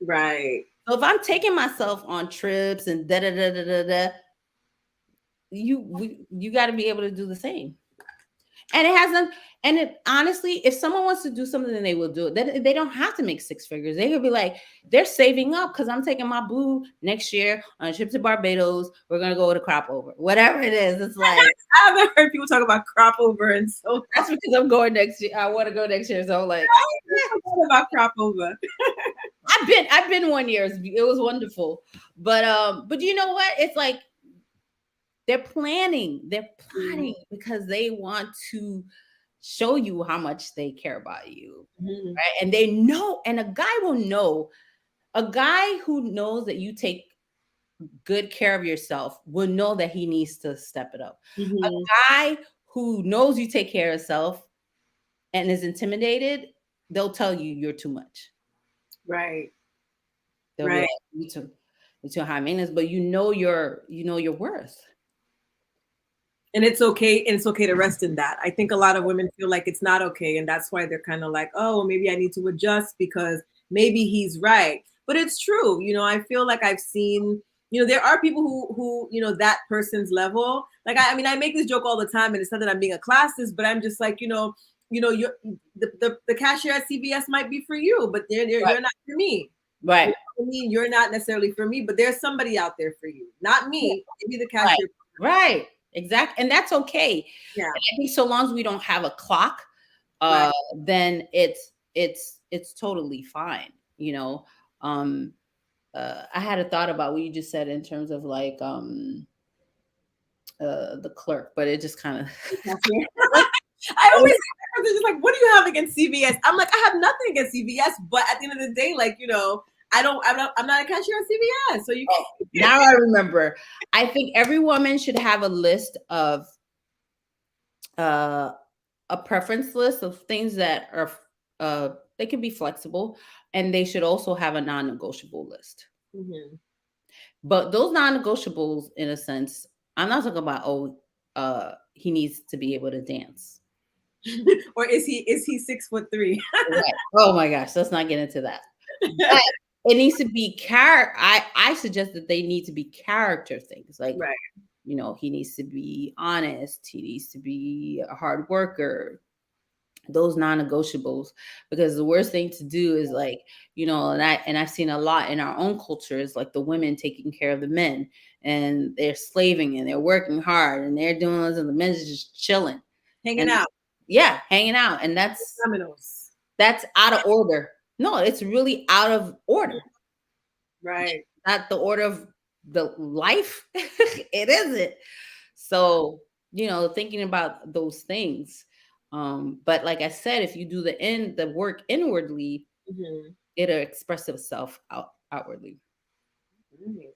Right. So if I'm taking myself on trips and da da da da da da, you got to be able to do the same. And it hasn't. And it honestly, if someone wants to do something, then they will do it. They don't have to make six figures. They could be like, they're saving up because I'm taking my boo next year on a trip to Barbados. We're gonna go to crop over, whatever it is. It's like, I haven't heard people talk about crop over and so that's because I'm going next year. I want to go next year, so I'm like, I forgot about crop over. I've been 1 year. It was wonderful, but you know what? It's like they're planning. They're planning because they want to show you how much they care about you, Mhm. right? And they know, and a guy will know. A guy who knows that you take good care of yourself will know that he needs to step it up. A Mhm. guy who knows you take care of yourself and is intimidated, they'll tell you you're too much. Right. They'll be Right. like, you're too high maintenance, but you know your worth. And it's okay to rest in that. I think a lot of women feel like it's not okay, and that's why they're kind of like, oh, maybe I need to adjust because maybe he's right. But it's true. I feel like I've seen, there are people who that person's level. Like I mean, I make this joke all the time, and it's not that I'm being a classist, but I'm just like, you're the cashier at CVS might be for you, but Right. you're not for me. You Right. know what I mean? You're not necessarily for me, but there's somebody out there for you. Not me, maybe the Right. cashier. Right. Exactly. And that's okay. Yeah. And I think so long as we don't have a clock, Right. then it's totally fine. You know. Um I had a thought about what you just said in terms of like the clerk, but it just kind of I always they're just like, what do you have against CVS? I'm like, I have nothing against CVS, but at the end of the day, like, I'm not a cashier at CVS. So you oh, now I remember. I think every woman should have a list of uh a preference list of things that are they can be flexible, and they should also have a non-negotiable list. Mhm. But those non-negotiables, in a sense, I'm not talking about, he needs to be able to dance. Or is he 6'3"? Right. Oh my gosh, let's not get into that. it needs to be I suggest that they need to be character things. Like, Right. he needs to be honest, he needs to be a hard worker, those non-negotiables. Because the worst thing to do is, like, I've seen a lot in our own culture, is like the women taking care of the men, and they're slaving and they're working hard and they're doing this, and the men's just chilling. Hanging And out. yeah, hanging out. And that's out of order. No, it's really out of order. Right. Not the order of the life. It isn't. So, thinking about those things. But like I said, if you do the work inwardly, Mm-hmm. it'll express itself outwardly. Right.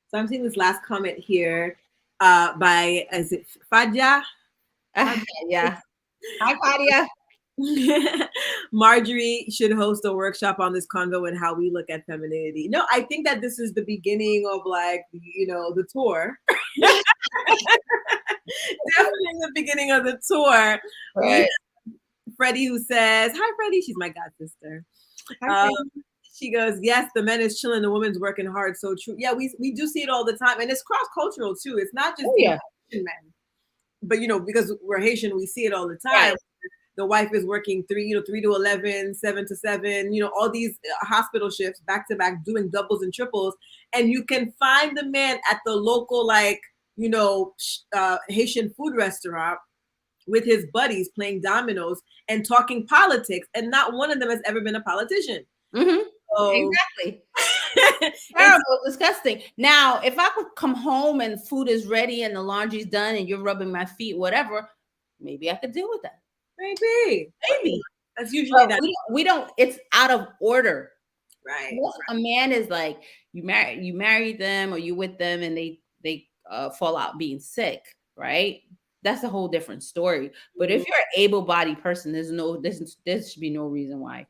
So I'm seeing this last comment here by, is it Fadja? Yeah. Hi, Claudia. Marjorie should host a workshop on this convo and how we look at femininity. No, I think that this is the beginning of, like, the tour. Definitely the beginning of the tour. Right. Freddie, who says, hi, Freddie. She's my god sister. Hi, She goes, yes, the men is chilling, the woman's working hard. So true. Yeah, we do see it all the time. And it's cross-cultural too. It's not just yeah. Haitian men. But because we're Haitian, we see it all the time. Right. The wife is working 3 to 11, 7 to 7, all these hospital shifts back to back, doing doubles and triples. And you can find the man at the local, like, Haitian food restaurant with his buddies playing dominoes and talking politics. And not one of them has ever been a politician. Mm-hmm. So, exactly. Terrible, disgusting. Now, if I could come home and food is ready and the laundry's done and you're rubbing my feet, whatever, maybe I could deal with that. Maybe. That's usually that. We don't. It's out of order. Right. A man is like, you marry them or you with them and they fall out being sick, right? That's a whole different story. But if you're an able-bodied person, there should be no reason why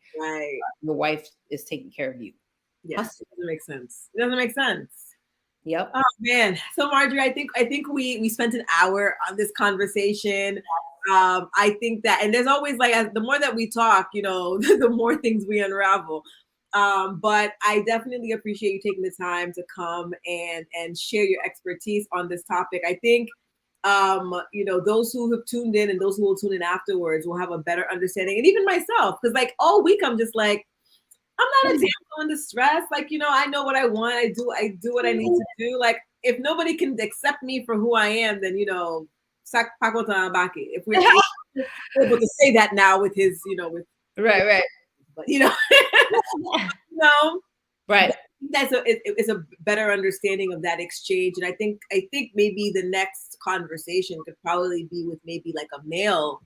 your wife is taking care of you. Yes, it doesn't make sense. It doesn't make sense. Yep. Oh man. So Marjorie, I think we spent an hour on this conversation. I think that, and there's always, like, the more that we talk, the more things we unravel. But I definitely appreciate you taking the time to come and share your expertise on this topic. I think those who have tuned in and those who will tune in afterwards will have a better understanding. And even myself, because, like, all week I'm just like, I'm not a damn on the stress. Like, I know what I want. I do what I need to do. Like, if nobody can accept me for who I am, then, sak pakota baki. If we're able to say that now with his, with right. But right. It's a better understanding of that exchange. And I think maybe the next conversation could probably be with maybe like a male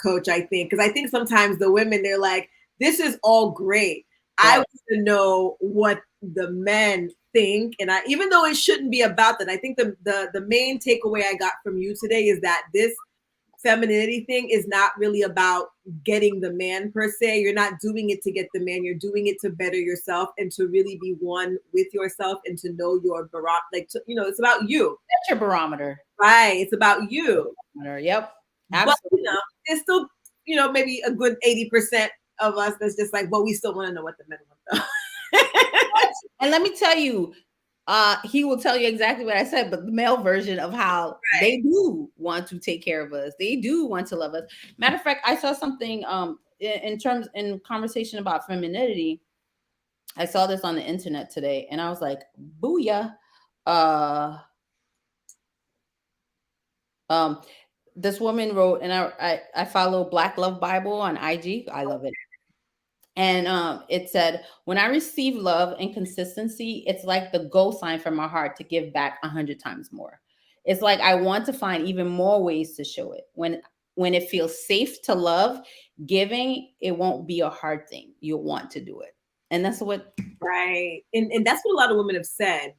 coach, I think. Because I think sometimes the women, they're like, this is all great. Right. I want to know what the men think. And even though it shouldn't be about that, I think the main takeaway I got from you today is that this femininity thing is not really about getting the man per se. You're not doing it to get the man. You're doing it to better yourself and to really be one with yourself and to know your barometer. Like, it's about you. That's your barometer. Right. It's about you. Yep. Absolutely. But, there's still, maybe a good 80% of us that's just like, well, we still want to know what the men want though. And let me tell you, he will tell you exactly what I said, but the male version of how they do want to take care of us. They do want to love us. Matter of fact, I saw something in conversation about femininity. I saw this on the internet today and I was like, booyah. This woman wrote, and I follow Black Love Bible on IG. I love it. And it said, when I receive love and consistency, it's like the go sign from my heart to give back 100 times more. It's like I want to find even more ways to show it. When it feels safe to love, giving, it won't be a hard thing. You'll want to do it. And that's what. Right. And that's what a lot of women have said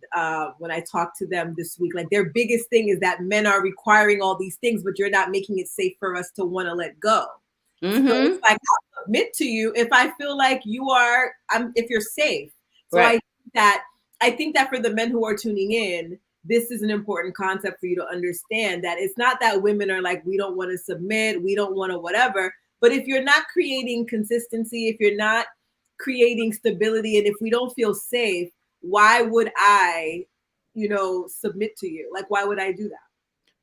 when I talked to them this week. Like, their biggest thing is that men are requiring all these things, but you're not making it safe for us to want to let go. Mm-hmm. So it's like, I'll submit to you if I feel like if you're safe. So right. I think that for the men who are tuning in, this is an important concept for you to understand, that it's not that women are like, we don't want to submit, we don't want to whatever. But if you're not creating consistency, if you're not creating stability. And if we don't feel safe, why would I, submit to you? Like, why would I do that?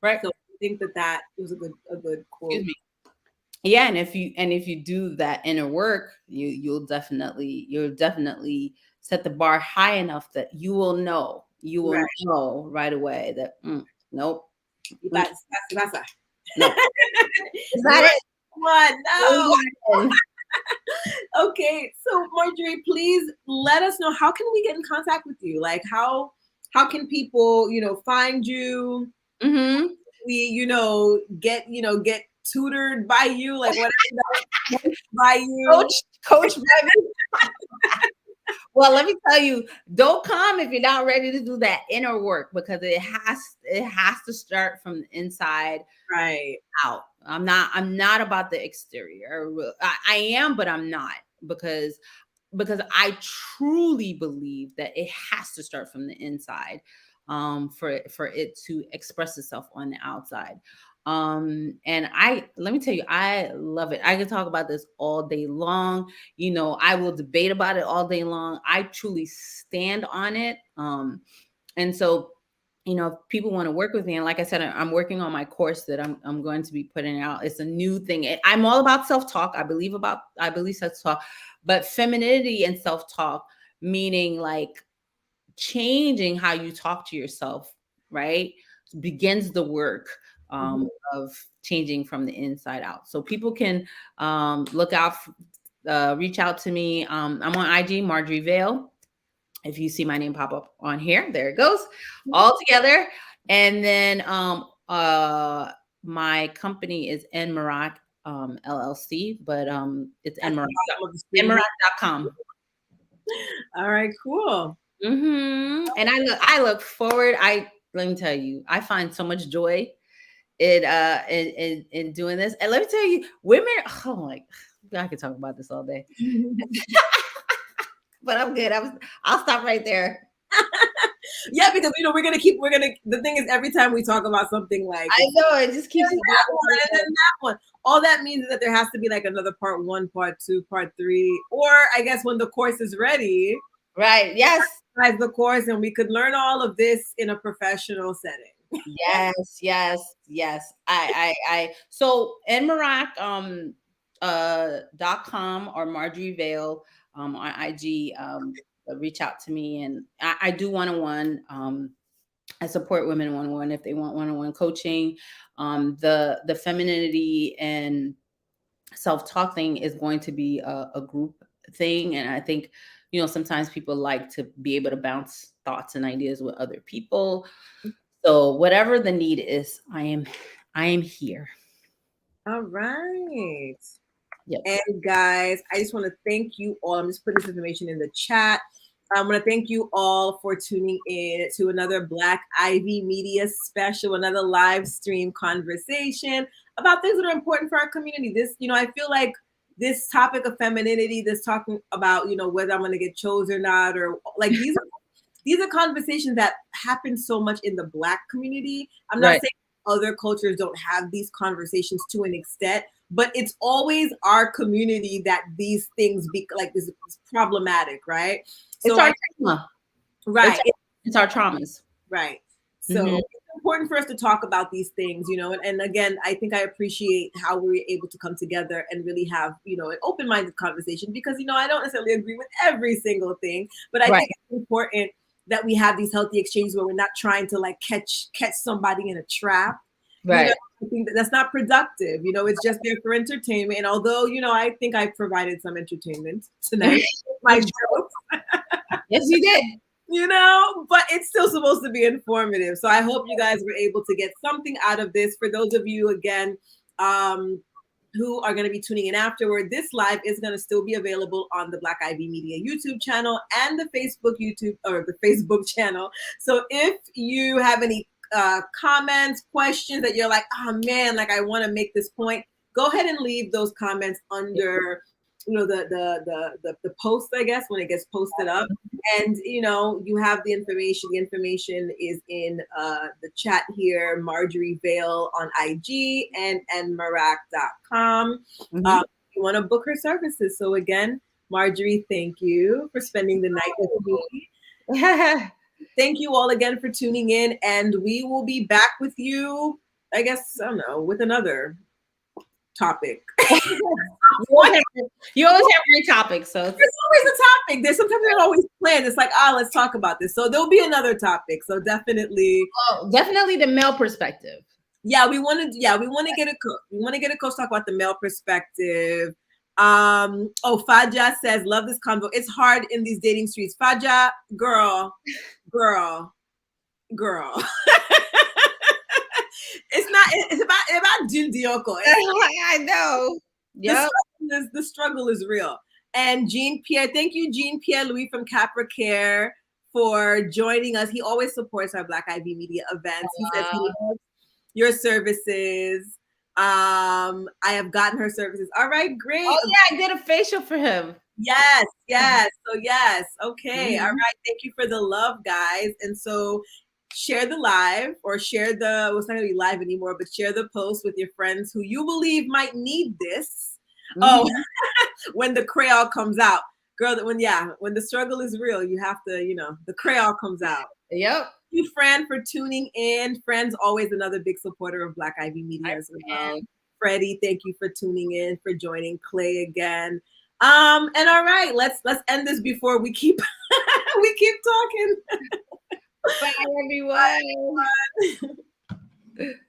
Right. So I think that was a good Excuse quote. me. Yeah, and if you do that inner work, you'll definitely set the bar high enough that you will Right. know right away that nope, mm, Ibasa. no, is You're that it? one. No. Amen. Okay. So Marjorie, please let us know, how can we get in contact with you? Like, how can people, find you? Mm-hmm. We, get tutored by you, like whatever, by you. Coach, baby. Well, let me tell you, don't come if you're not ready to do that inner work, because it has to start from the inside Right. out. I'm not about the exterior. I am, but I'm not, because I truly believe that it has to start from the inside, for it to express itself on the outside. And let me tell you, I love it. I can talk about this all day long. I will debate about it all day long. I truly stand on it. And so, if people want to work with me, and like I said, I'm working on my course that I'm going to be putting out. It's a new thing. I'm all about self-talk. I believe self-talk, but femininity and self-talk, meaning like changing how you talk to yourself, right? Begins the work, of changing from the inside out. So people can look out, reach out to me. I'm on IG, Marjorie Vale. If you see my name pop up on here, there it goes, all together. And then my company is Nmarak LLC, but it's nmarak.com. All right, cool. And I look forward. Let me tell you, I find so much joy in doing this. And let me tell you, women, oh my, I could talk about this all day, but I'm good. I'll stop right there. Yeah, because the thing is, every time we talk about something, like, I know it just keeps that one and then that one, all that means is that there has to be like another part 1, part 2, part 3, or I guess when the course is ready, right. Yes. the course, and we could learn all of this in a professional setting. Yes. So Nmarak .com or Marjorie Vale on IG, reach out to me, and I do one-on-one. I support women one-on-one if they want one-on-one coaching. The femininity and self-talk thing is going to be a group thing, and I think sometimes people like to be able to bounce thoughts and ideas with other people. So whatever the need is, I am here. All right. Yep. And guys, I just want to thank you all. I'm just putting this information in the chat. I want to thank you all for tuning in to another Black Ivy Media special, another live stream conversation about things that are important for our community. This, I feel like this topic of femininity, this talking about, whether I'm going to get chosen or not, or like these are conversations that happen so much in the Black community. I'm not Right. saying other cultures don't have these conversations to an extent, but it's always our community that these things be like, this is problematic, right? It's our trauma. Right. It's our traumas. Right. So it's important for us to talk about these things, and again, I think I appreciate how we were able to come together and really have, an open-minded conversation, because, I don't necessarily agree with every single thing, but I think it's important that we have these healthy exchanges where we're not trying to like catch somebody in a trap. Right. I think that's not productive. It's just there for entertainment. And although, I think I provided some entertainment tonight, my jokes. Yes, you did. But it's still supposed to be informative. So I hope you guys were able to get something out of this. For those of you, again, who are going to be tuning in afterward, this live is going to still be available on the Black Ivy Media YouTube channel and the Facebook channel. So if you have any comments, questions that you're like, oh man, like I want to make this point, go ahead and leave those comments under the post, I guess, when it gets posted up. And you have the information. The information is in the chat here. Marjorie Vale on IG and nmarak.com. You want to book her services. So again, Marjorie, thank you for spending the night with me. Thank you all again for tuning in, and we will be back with you, I guess, I don't know, with another topic. You always have great topics, so there's always a topic. There's sometimes not always planned. It's like, let's talk about this. So there'll be another topic. So definitely, definitely the male perspective. Yeah, we want to get a coach. We want to get a coach talk about the male perspective. Faja says, love this convo. It's hard in these dating streets. Faja, girl. It's about Jin Dioko. I know. Yep. The struggle is real. And Jean Pierre, thank you, Jean Pierre Louis from Capra Care, for joining us. He always supports our Black Ivy Media events. He says he loves your services. I have gotten her services. All right, great. Oh yeah, I did a facial for him. Yes. So yes. Okay. All right. Thank you for the love, guys. And so share the live, or share the, well, it's not gonna be live anymore, but share the post with your friends who you believe might need this. When the Creole comes out, girl, when the struggle is real, you have to, the Creole comes out. Yep. Thank you, Fran, for tuning in. Fran's always another big supporter of Black Ivy Media as well. Freddie, thank you for tuning in, for joining. Clay again. And all right, let's end this before we keep talking. Bye everyone. Bye, everyone.